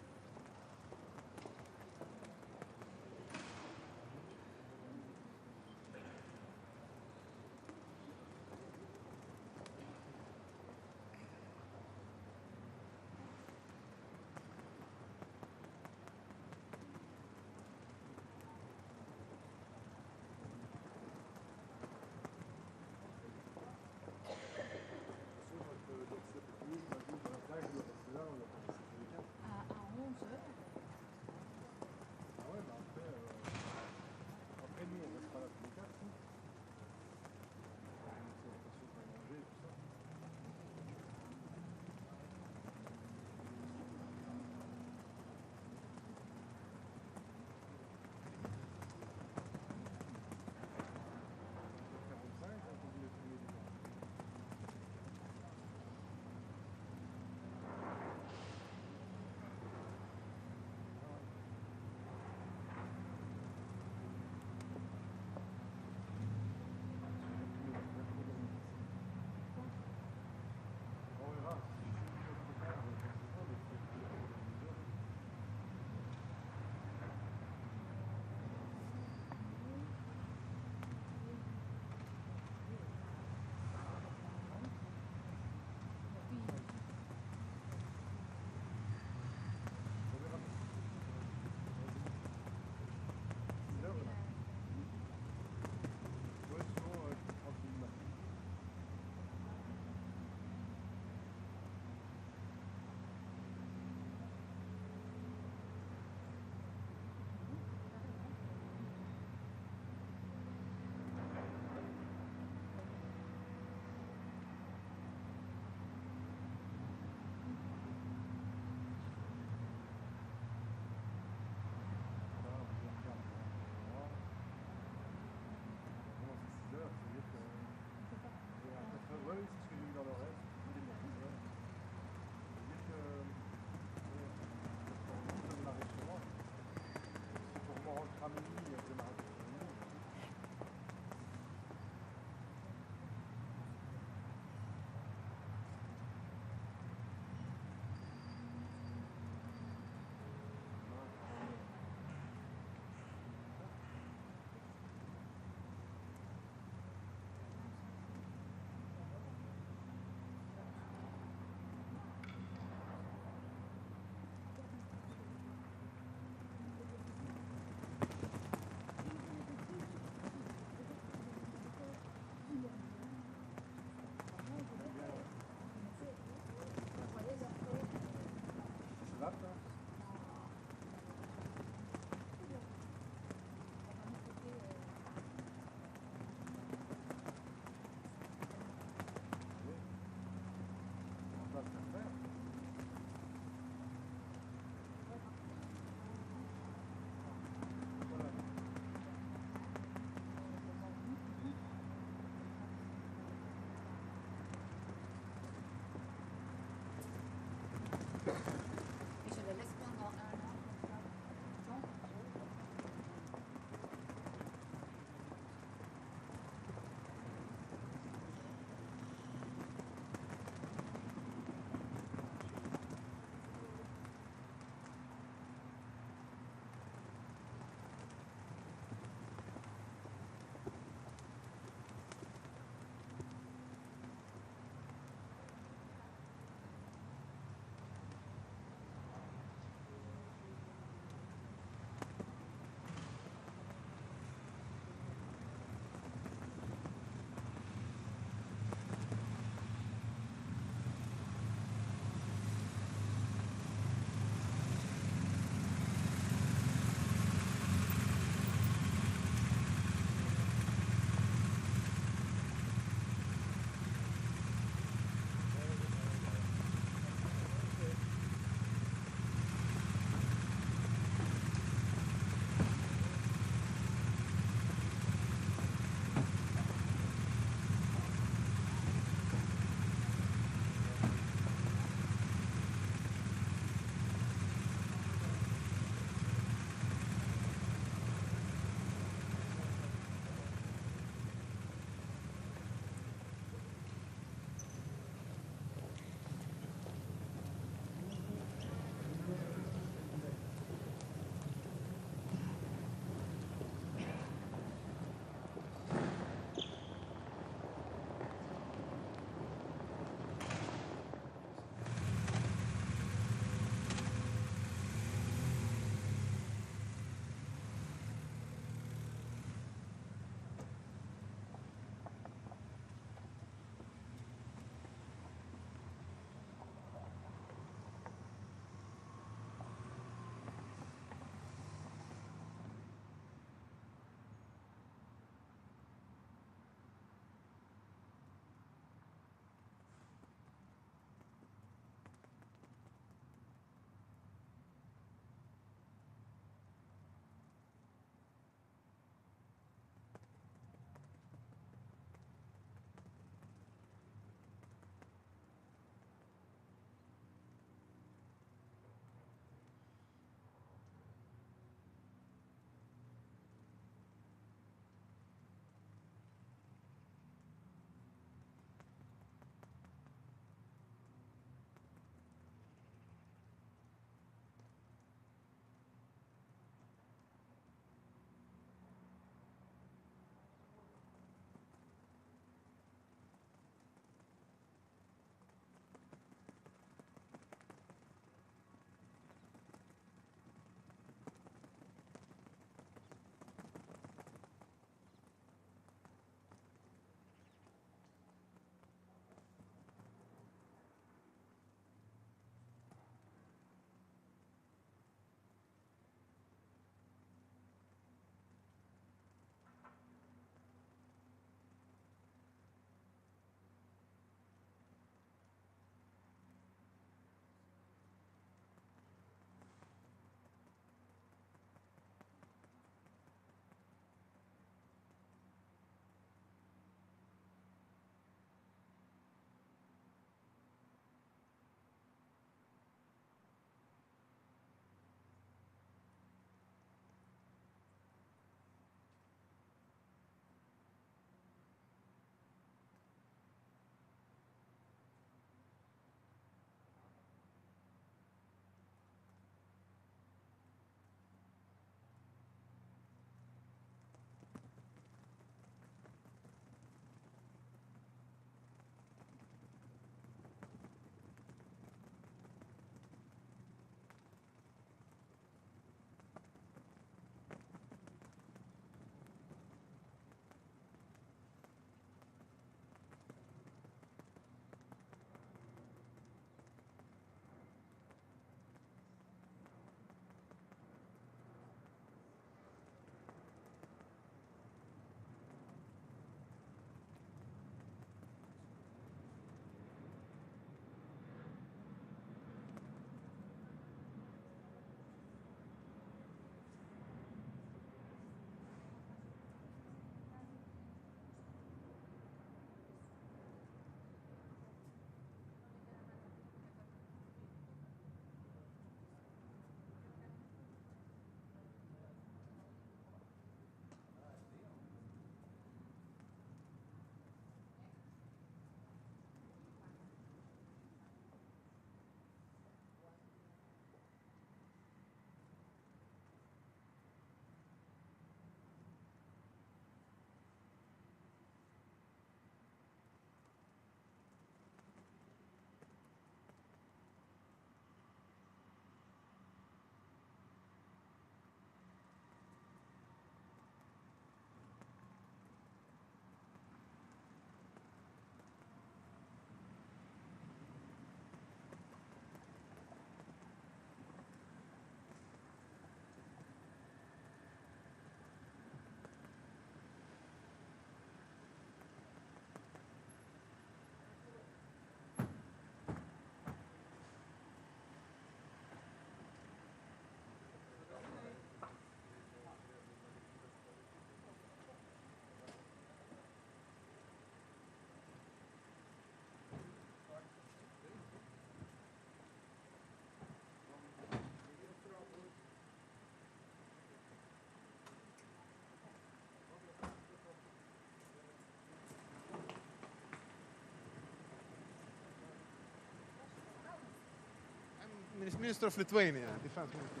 Minister of Lithuania, Defense Minister.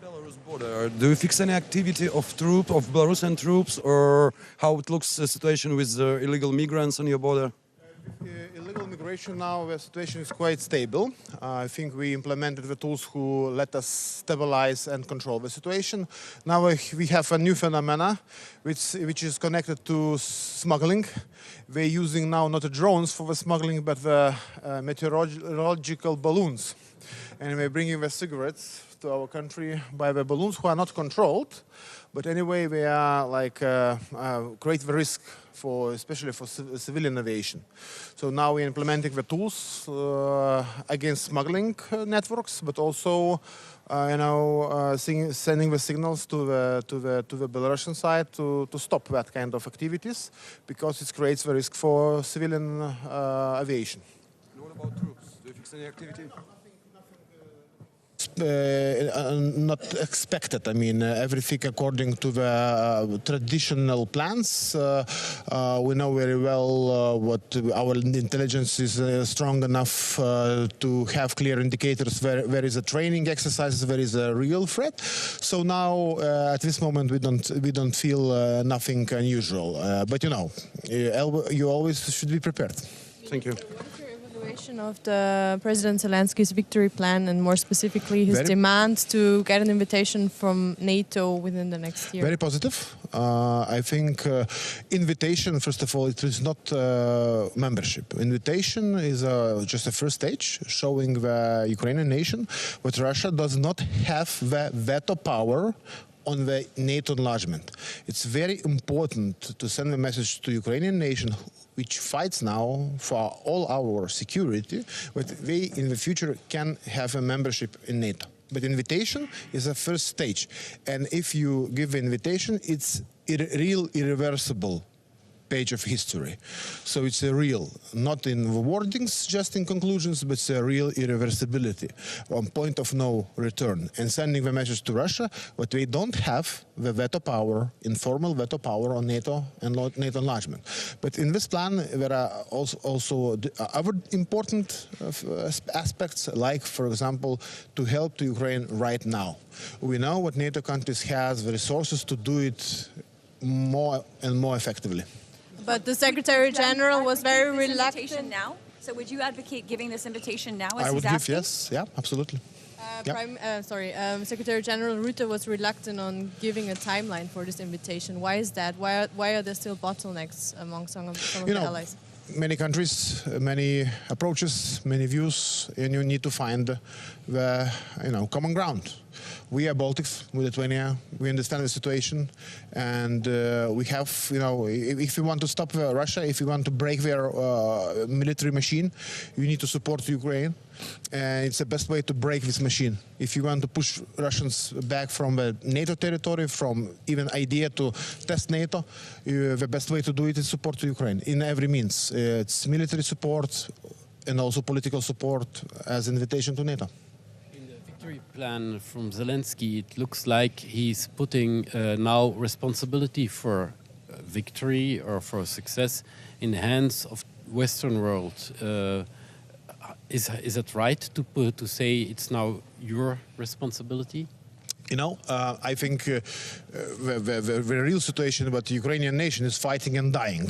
Belarus border. Do you fix any activity of Belarusian troops, or how it looks the situation with the illegal migrants on your border? Illegal migration now, the situation is quite stable. I think we implemented the tools who let us stabilize and control the situation. Now we have a new phenomena which is connected to smuggling. We're using now not the drones for the smuggling, but the meteorological balloons. And we're bringing the cigarettes to our country by the balloons who are not controlled. But anyway, we are like create the risk for, especially for civilian aviation. So now we're implementing the tools against smuggling networks, but also sending the signals to the Belarusian side to stop that kind of activities, because it creates the risk for civilian aviation. And what about troops? Do you fix any activity? Not expected. I mean, everything according to the traditional plans. We know very well what our intelligence is strong enough to have clear indicators where there is a training exercise, there is a real threat. So now, at this moment, we don't feel nothing unusual. But you always should be prepared. Thank you. Of the President Zelensky's victory plan, and more specifically his demand to get an invitation from NATO within the next year? Very positive. I think invitation, first of all, it is not membership. Invitation is just a first stage, showing the Ukrainian nation that Russia does not have the veto power on the NATO enlargement. It's very important to send a message to Ukrainian nation which fights now for all our security, but they in the future can have a membership in NATO. But invitation is a first stage. And if you give the invitation, it's real irreversible page of history. So it's a real, not in the wordings, just in conclusions, but it's a real irreversibility, one point of no return. And sending the message to Russia, but we don't have the veto power, informal veto power on NATO and NATO enlargement. But in this plan, there are also other important aspects, like, for example, to help to Ukraine right now. We know what NATO countries has the resources to do it more and more effectively. But the Secretary General was very reluctant. Now? So would you advocate giving this invitation now, as I would he's give, asking? yes, yeah, absolutely. Secretary General Rutte was reluctant on giving a timeline for this invitation. Why is that? Why are there still bottlenecks among some of the allies? Many countries, many approaches, many views, and you need to find the common ground. We are Baltics, with Lithuania, we understand the situation, and we have, if we want to stop Russia, if we want to break their military machine, you need to support Ukraine. And it's the best way to break this machine. If you want to push Russians back from the NATO territory, from even idea to test NATO, the best way to do it is support to Ukraine in every means. It's military support and also political support as invitation to NATO. Victory plan from Zelensky, it looks like he's putting now responsibility for victory or for success in the hands of Western world. Is it right to say it's now your responsibility? I think the real situation about the Ukrainian nation is fighting and dying.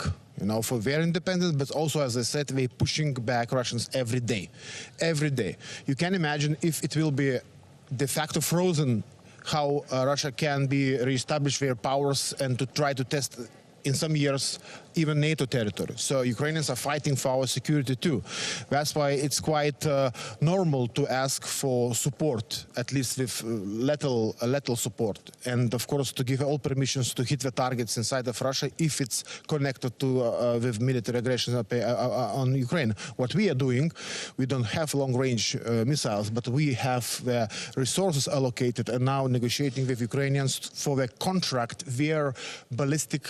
For their independence, but also, as I said, they're pushing back Russians every day. Every day. You can imagine if it will be de facto frozen, how Russia can be reestablish their powers and to try to test in some years even NATO territory. So Ukrainians are fighting for our security too. That's why it's quite normal to ask for support, at least with lethal support. And of course to give all permissions to hit the targets inside of Russia if it's connected to with military aggression on Ukraine. What we are doing, we don't have long-range missiles, but we have the resources allocated and now negotiating with Ukrainians for the contract their ballistic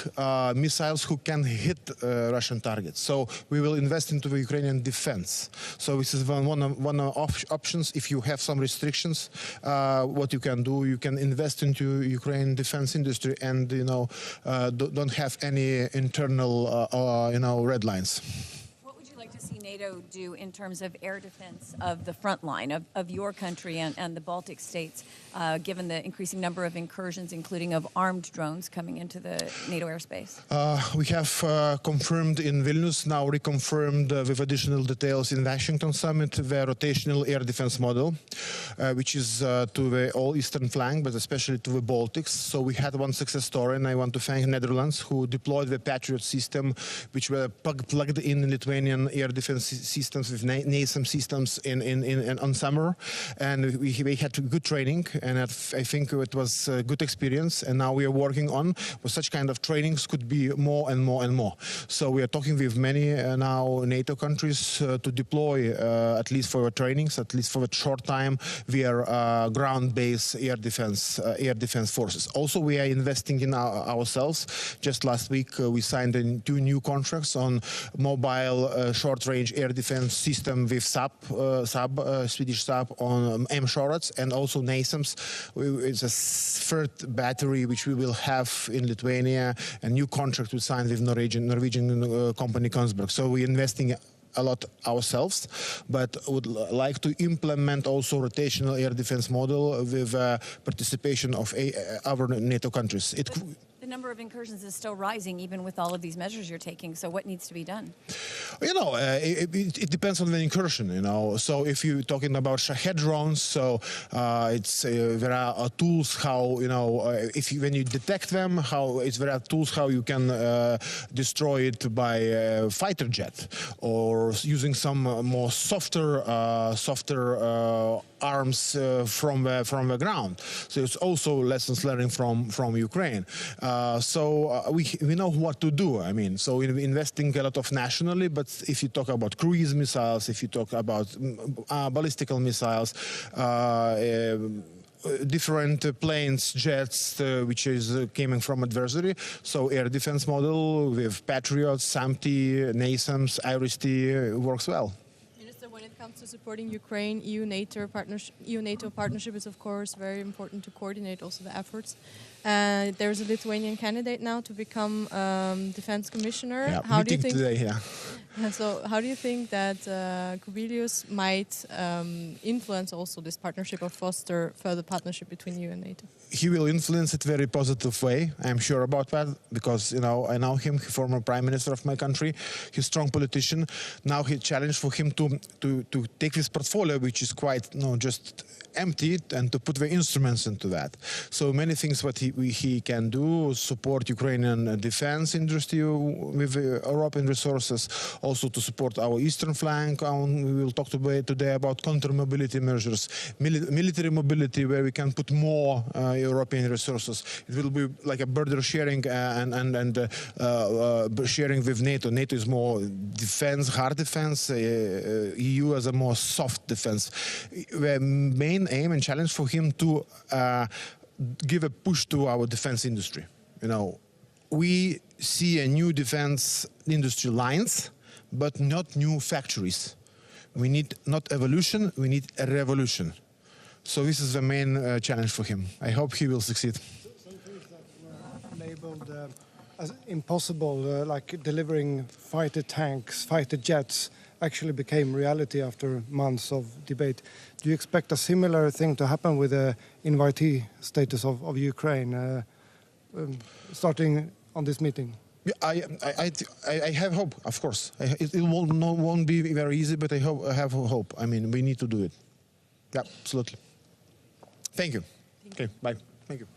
missiles who can hit Russian targets. So we will invest into the Ukrainian defense. So this is one of options. If you have some restrictions, what you can do, you can invest into Ukrainian defense industry and don't have any internal red lines. What would you like to see NATO do in terms of air defense of the front line of your country and the Baltic states, given the increasing number of incursions, including of armed drones coming into the NATO airspace? We have confirmed in Vilnius, now reconfirmed with additional details in Washington summit, the rotational air defense model, which is to the all eastern flank, but especially to the Baltics. So we had one success story, and I want to thank Netherlands, who deployed the Patriot system, which were plugged in Lithuanian air defense systems with NASAMS systems on summer, and we had good training, and I think it was a good experience. And now we are working on such kind of trainings could be more and more and more. So we are talking with many now NATO countries to deploy at least for trainings, at least for a short time, via ground-based air defense forces. Also, we are investing in ourselves. Just last week, we signed 2 new contracts on mobile short-range air defense system with Swedish Saab on M-Shorets, and also NASAMS. It's a third battery which we will have in Lithuania, a new contract we signed with Norwegian company Kongsberg. So we're investing a lot ourselves, but would like to implement also rotational air defense model with participation of other NATO countries. The number of incursions is still rising, even with all of these measures you're taking. So what needs to be done? You know, it depends on the incursion. You know, so if you're talking about Shahed drones, so there are tools how when you detect them, there are tools how you can destroy it by a fighter jet, or using some more softer arms from the ground. So it's also lessons learning from Ukraine. We know what to do. I mean, so we're investing a lot of nationally, but if you talk about cruise missiles, if you talk about ballistical missiles, different planes, jets, which is coming from adversary. So air defense model with Patriots, SAMP-T, NASAMS, IRIS-T works well. When it comes to supporting Ukraine, EU-NATO partnership is, of course, very important to coordinate also the efforts. There's a Lithuanian candidate now to become defense commissioner. Yeah, how do you think today, So how do you think that Kubilius might influence also this partnership or foster further partnership between you and NATO? He will influence it very positive way. I'm sure about that, because I know him, former prime minister of my country. He's a strong politician. Now he challenged for him to take this portfolio, which is quite just empty, and to put the instruments into that. So many things what he can do: support Ukrainian defense industry with European resources, also to support our eastern flank. We will talk today about counter-mobility measures, military mobility, where we can put more European resources. It will be like a border sharing and sharing with NATO. NATO is more defense, hard defense. EU as a more soft defense. The main aim and challenge for him to give a push to our defense industry. We see a new defense industry lines, but not new factories. We need not evolution, we need a revolution. So this is the main challenge for him. I hope he will succeed. Some things that were labeled as impossible, like delivering fighter tanks, fighter jets, actually became reality after months of debate. Do you expect a similar thing to happen with the invitee status of Ukraine, starting on this meeting? I have hope, of course. It won't be very easy, but I have hope. I mean, we need to do it. Yeah, absolutely. Thank you. Okay, bye. Thank you.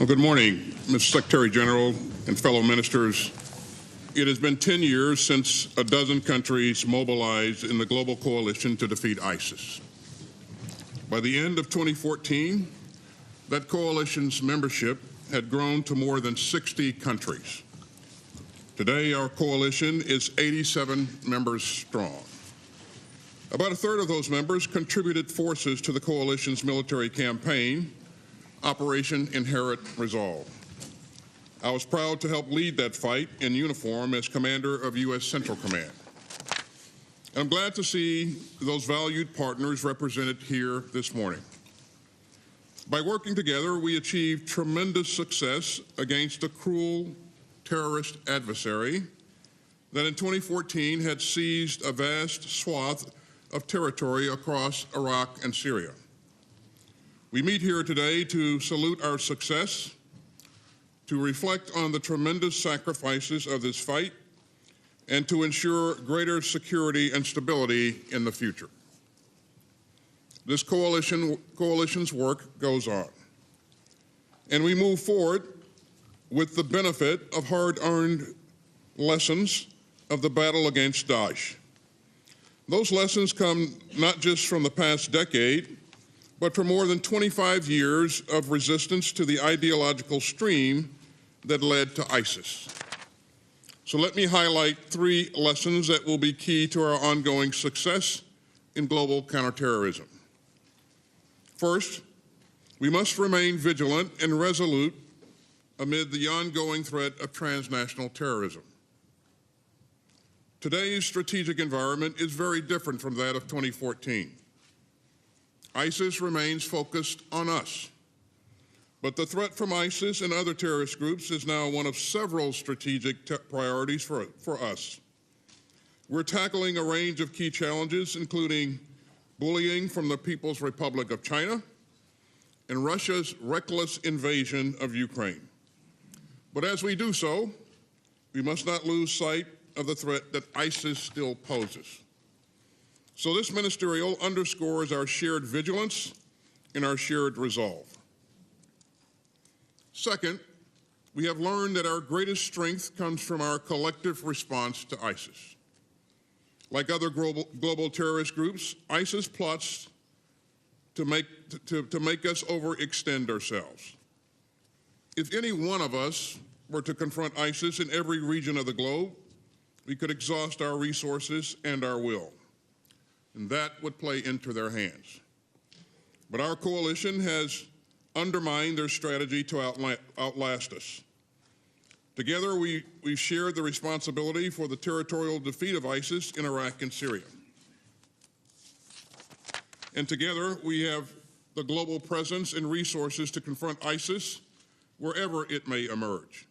Well, good morning, Mr. Secretary General and fellow ministers. It has been 10 years since a dozen countries mobilized in the global coalition to defeat ISIS. By the end of 2014, that coalition's membership had grown to more than 60 countries. Today, our coalition is 87 members strong. About a third of those members contributed forces to the coalition's military campaign, Operation Inherent Resolve. I was proud to help lead that fight in uniform as commander of U.S. Central Command. And I'm glad to see those valued partners represented here this morning. By working together, we achieved tremendous success against a cruel terrorist adversary that in 2014 had seized a vast swath of territory across Iraq and Syria. We meet here today to salute our success, to reflect on the tremendous sacrifices of this fight, and to ensure greater security and stability in the future. This coalition's work goes on, and we move forward with the benefit of hard-earned lessons of the battle against Daesh. Those lessons come not just from the past decade, but from more than 25 years of resistance to the ideological stream that led to ISIS. So let me highlight 3 lessons that will be key to our ongoing success in global counterterrorism. First, we must remain vigilant and resolute amid the ongoing threat of transnational terrorism. Today's strategic environment is very different from that of 2014. ISIS remains focused on us, but the threat from ISIS and other terrorist groups is now one of several strategic priorities for us. We're tackling a range of key challenges, including bullying from the People's Republic of China and Russia's reckless invasion of Ukraine. But as we do so, we must not lose sight of the threat that ISIS still poses. So this ministerial underscores our shared vigilance and our shared resolve. Second, we have learned that our greatest strength comes from our collective response to ISIS. Like other global terrorist groups, ISIS plots to make us overextend ourselves. If any one of us were to confront ISIS in every region of the globe, we could exhaust our resources and our will, and that would play into their hands. But our coalition has undermined their strategy to outlast us. Together, we've shared the responsibility for the territorial defeat of ISIS in Iraq and Syria. And together, we have the global presence and resources to confront ISIS wherever it may emerge.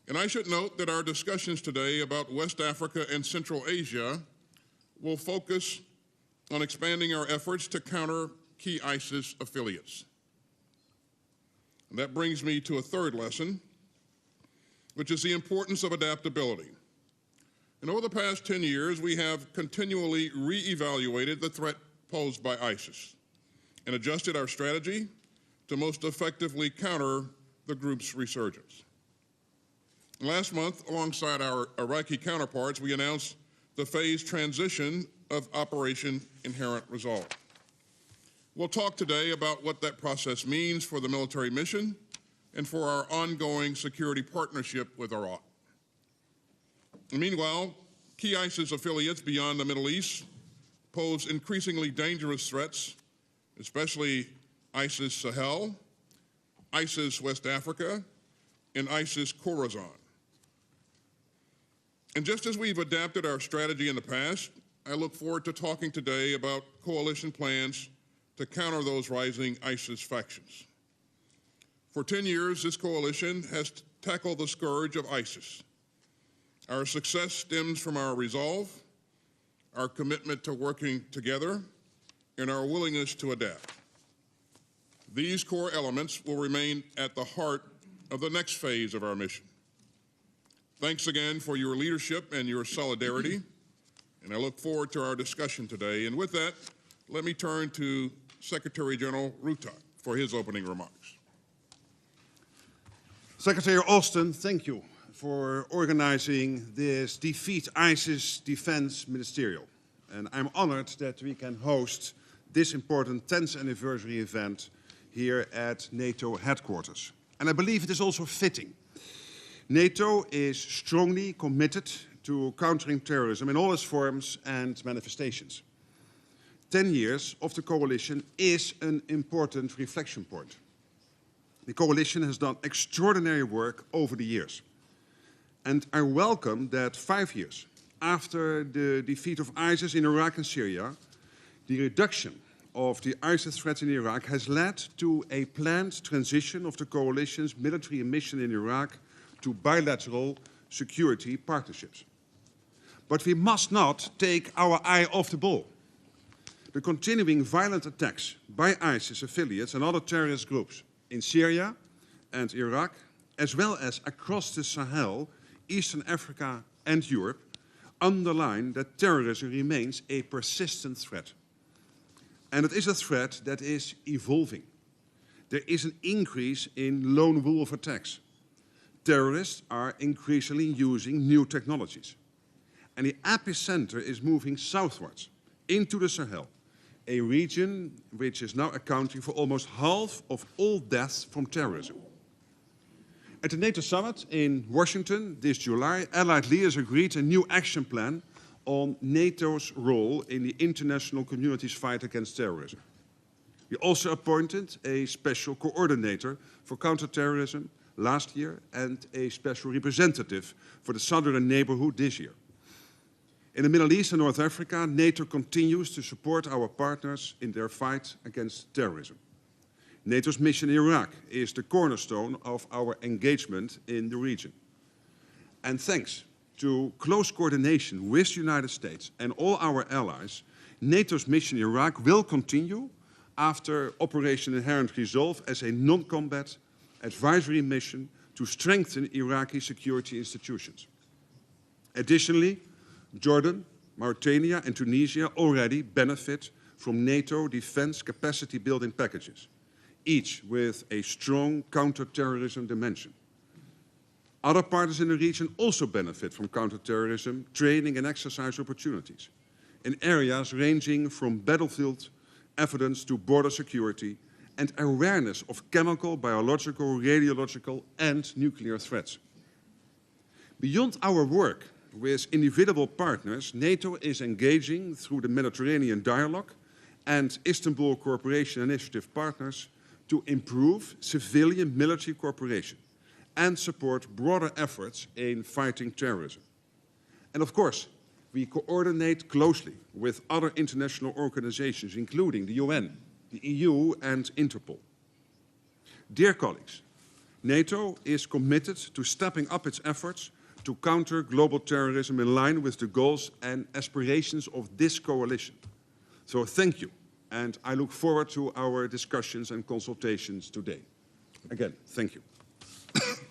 And I should note that our discussions today about West Africa and Central Asia will focus on expanding our efforts to counter key ISIS affiliates. And that brings me to a third lesson, which is the importance of adaptability. And over the past 10 years, we have continually re-evaluated the threat posed by ISIS and adjusted our strategy to most effectively counter the group's resurgence. Last month, alongside our Iraqi counterparts, we announced the phased transition of Operation Inherent Resolve. We'll talk today about what that process means for the military mission and for our ongoing security partnership with Iraq. And meanwhile, key ISIS affiliates beyond the Middle East pose increasingly dangerous threats, especially ISIS Sahel, ISIS West Africa, and ISIS Khorasan. And just as we've adapted our strategy in the past, I look forward to talking today about coalition plans to counter those rising ISIS factions. For 10 years, this coalition has tackled the scourge of ISIS. Our success stems from our resolve, our commitment to working together, and our willingness to adapt. These core elements will remain at the heart of the next phase of our mission. Thanks again for your leadership and your solidarity, and I look forward to our discussion today. And with that, let me turn to Secretary General Rutte for his opening remarks. Secretary Austin, thank you for organizing this Defeat ISIS Defense Ministerial. And I'm honored that we can host this important 10th anniversary event here at NATO headquarters. And I believe it is also fitting. NATO is strongly committed to countering terrorism in all its forms and manifestations. 10 years of the coalition is an important reflection point. The coalition has done extraordinary work over the years. And I welcome that 5 years after the defeat of ISIS in Iraq and Syria, the reduction of the ISIS threat in Iraq has led to a planned transition of the coalition's military mission in Iraq to bilateral security partnerships. But we must not take our eye off the ball. The continuing violent attacks by ISIS affiliates and other terrorist groups in Syria and Iraq, as well as across the Sahel, Eastern Africa and Europe, underline that terrorism remains a persistent threat. And it is a threat that is evolving. There is an increase in lone wolf attacks. Terrorists are increasingly using new technologies. And the epicenter is moving southwards into the Sahel, a region which is now accounting for almost half of all deaths from terrorism. At the NATO summit in Washington this July, allied leaders agreed a new action plan on NATO's role in the international community's fight against terrorism. We also appointed a special coordinator for counterterrorism last year and a special representative for the southern neighborhood this year. In the Middle East and North Africa, NATO continues to support our partners in their fight against terrorism. NATO's mission in Iraq is the cornerstone of our engagement in the region. And thanks to close coordination with the United States and all our allies, NATO's mission in Iraq will continue after Operation Inherent Resolve as a non-combat advisory mission to strengthen Iraqi security institutions. Additionally, Jordan, Mauritania and Tunisia already benefit from NATO defense capacity building packages, each with a strong counter-terrorism dimension. Other partners in the region also benefit from counter-terrorism training and exercise opportunities in areas ranging from battlefield evidence to border security and awareness of chemical, biological, radiological and nuclear threats. Beyond our work with individual partners, NATO is engaging through the Mediterranean Dialogue and Istanbul Cooperation Initiative partners to improve civilian military cooperation and support broader efforts in fighting terrorism. And of course, we coordinate closely with other international organizations, including the UN, the EU and Interpol. Dear colleagues, NATO is committed to stepping up its efforts to counter global terrorism in line with the goals and aspirations of this coalition. So thank you, and I look forward to our discussions and consultations today. Again, thank you.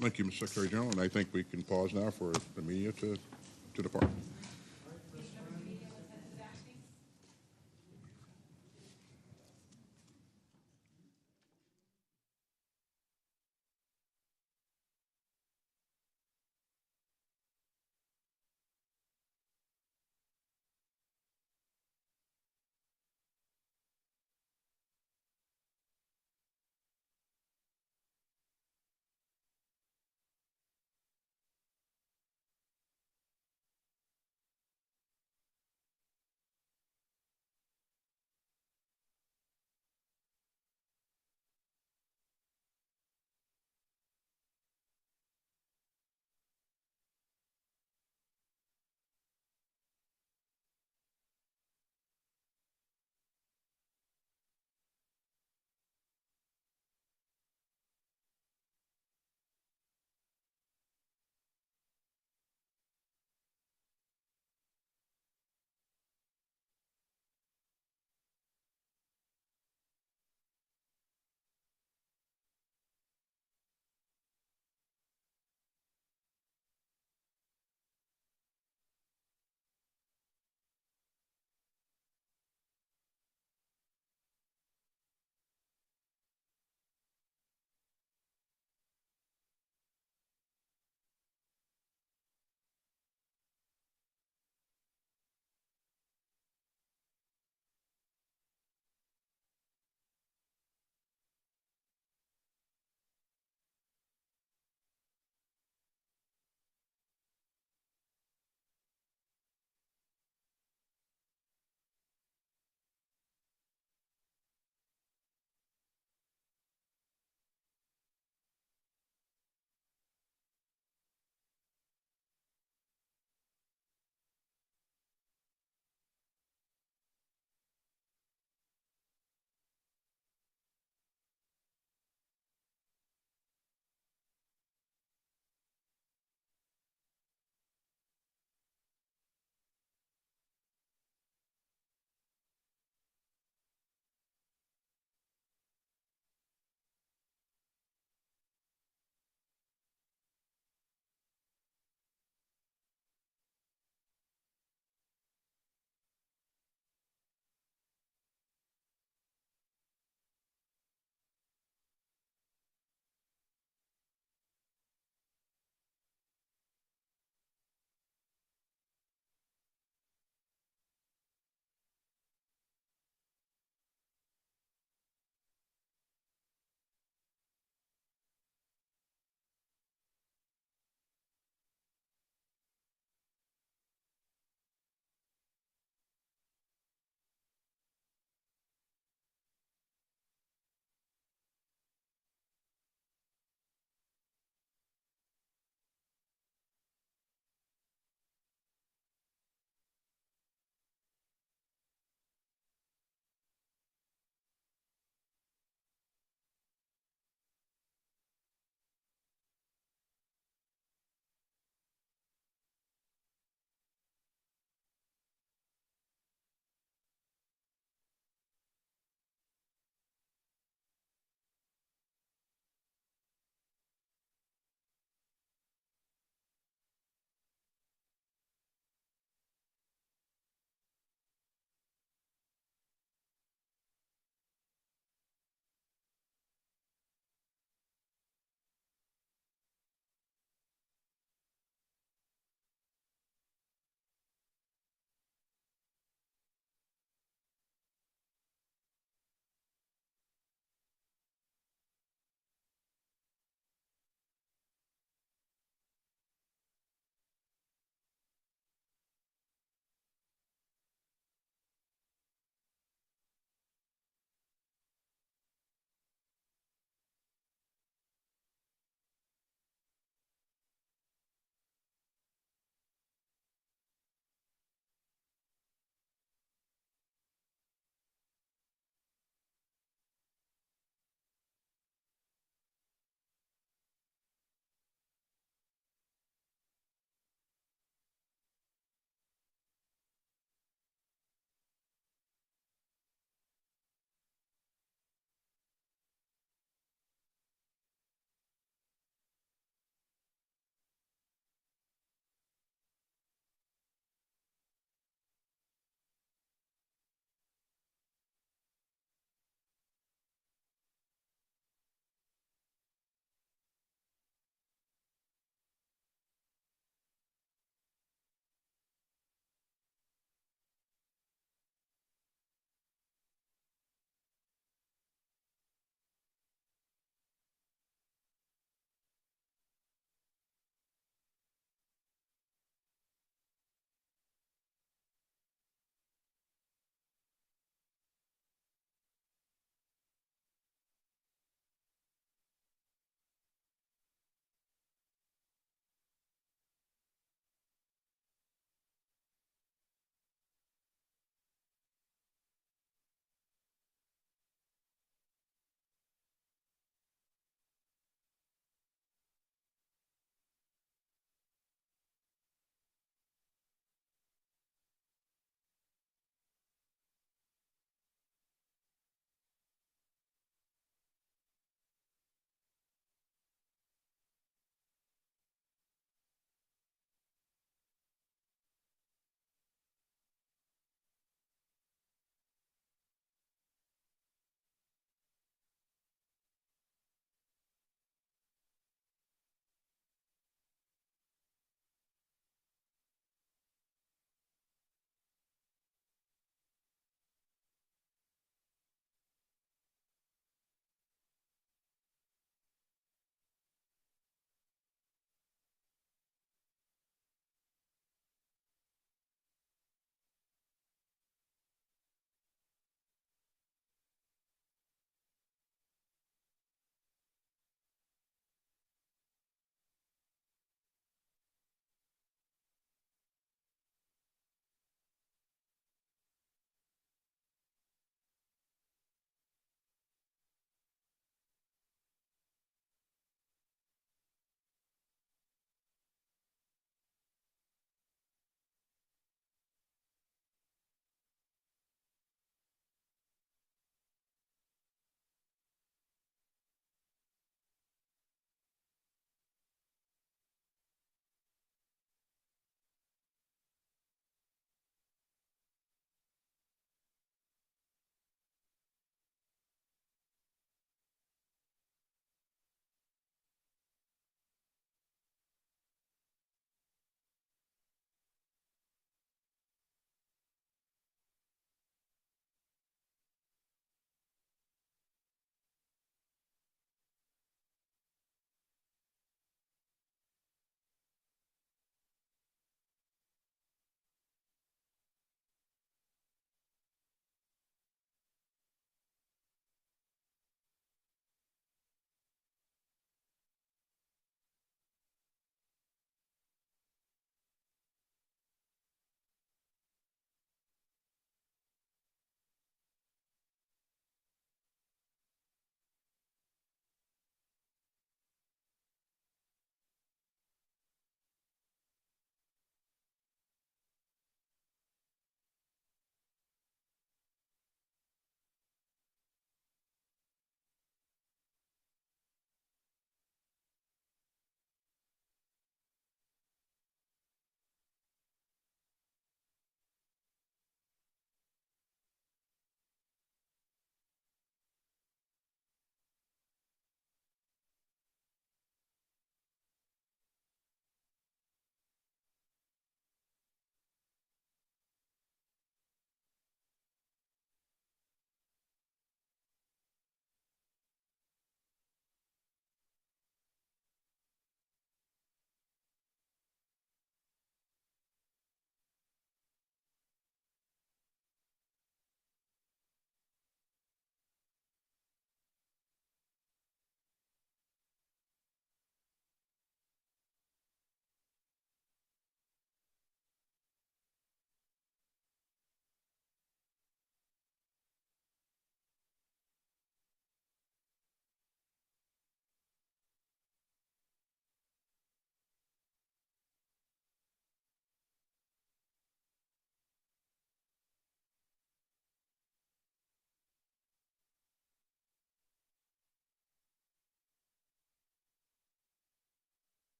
Thank you, Mr. Secretary General, and I think we can pause now for the media to depart.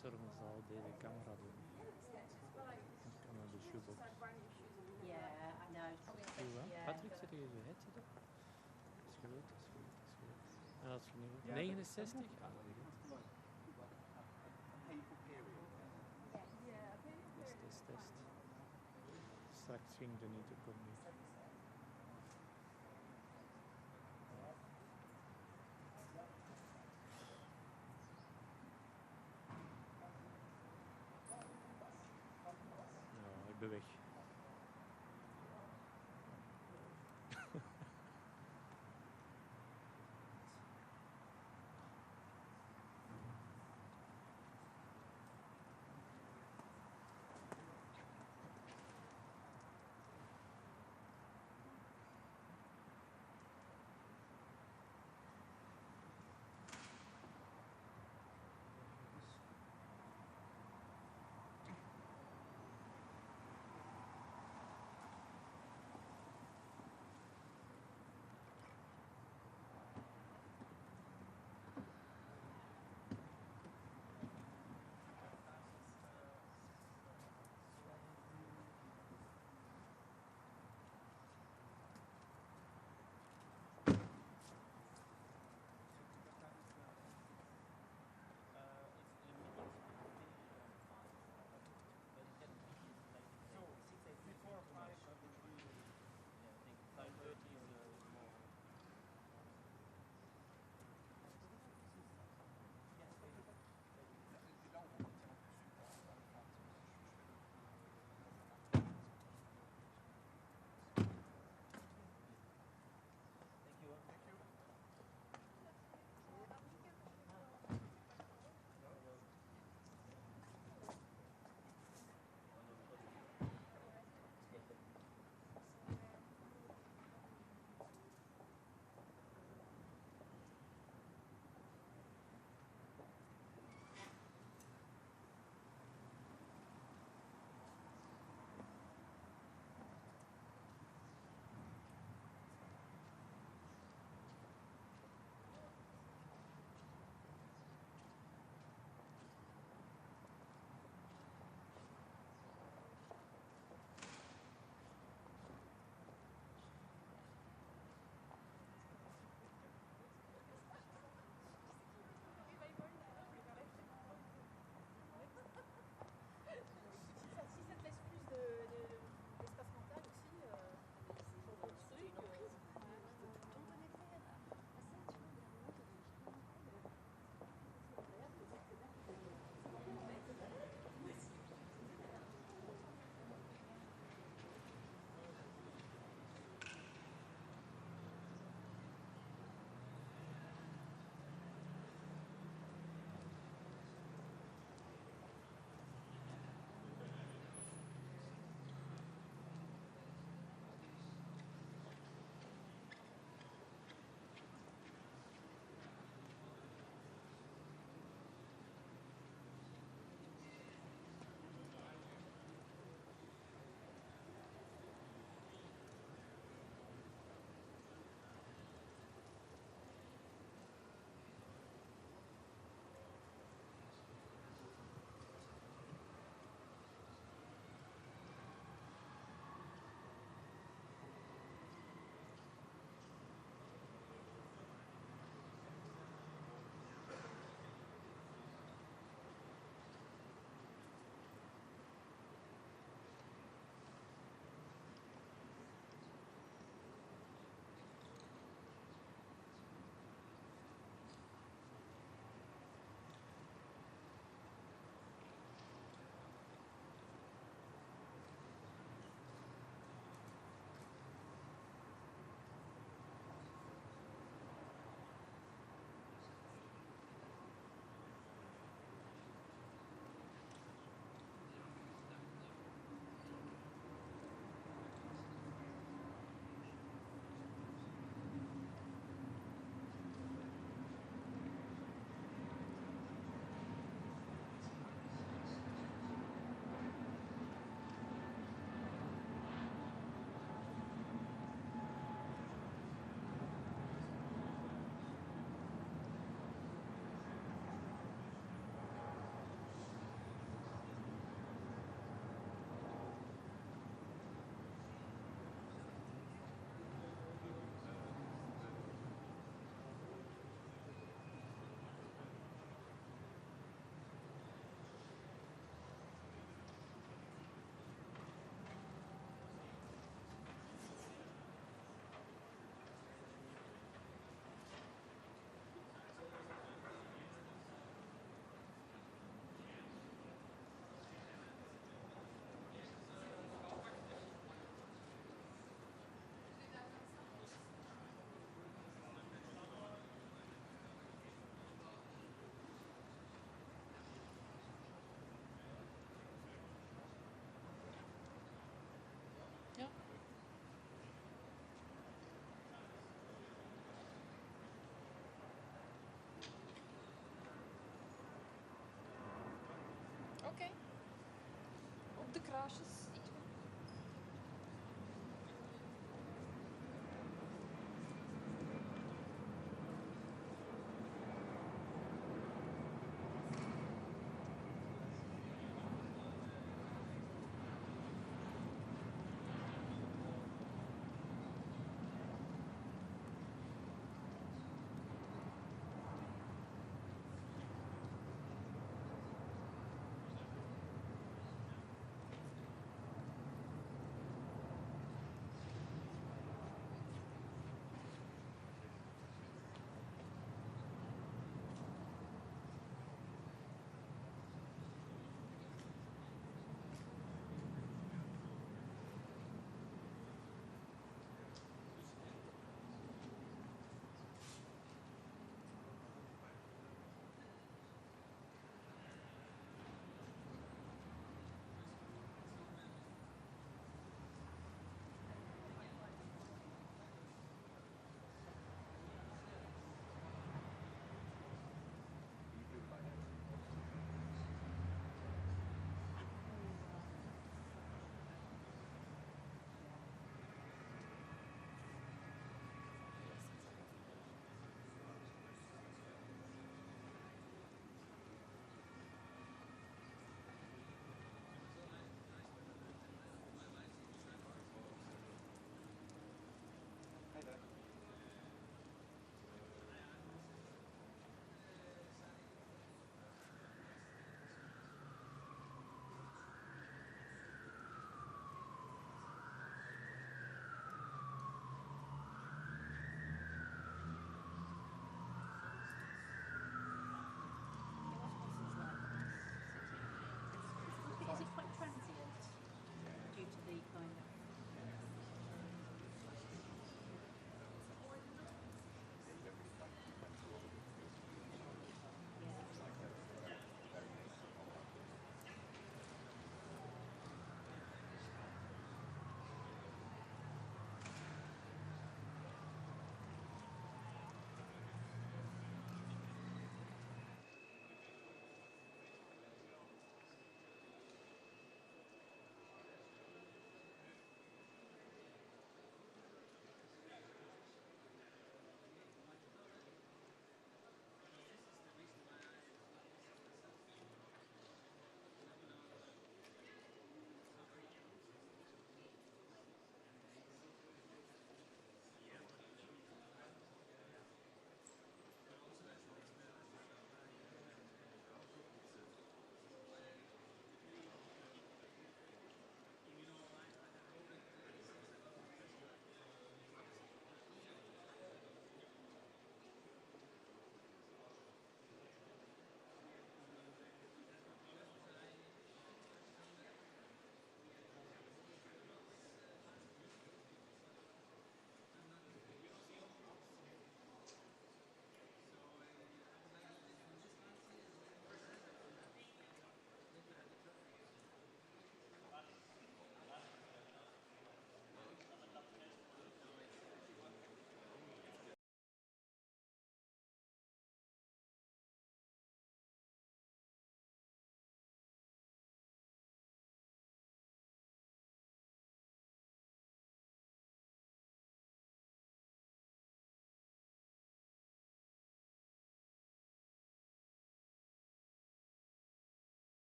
Gisteren zal deze camera doen. Ik kan naar de shoebox. Yeah, I know. Zie je wel? Yeah. Patrick, zit er in zijn headset op? Is goed, is goed, is goed. En als je nu 69? Ah, dat is goed. Test. Straks ging er niet op komen. Ja, ik ben weg. cautious.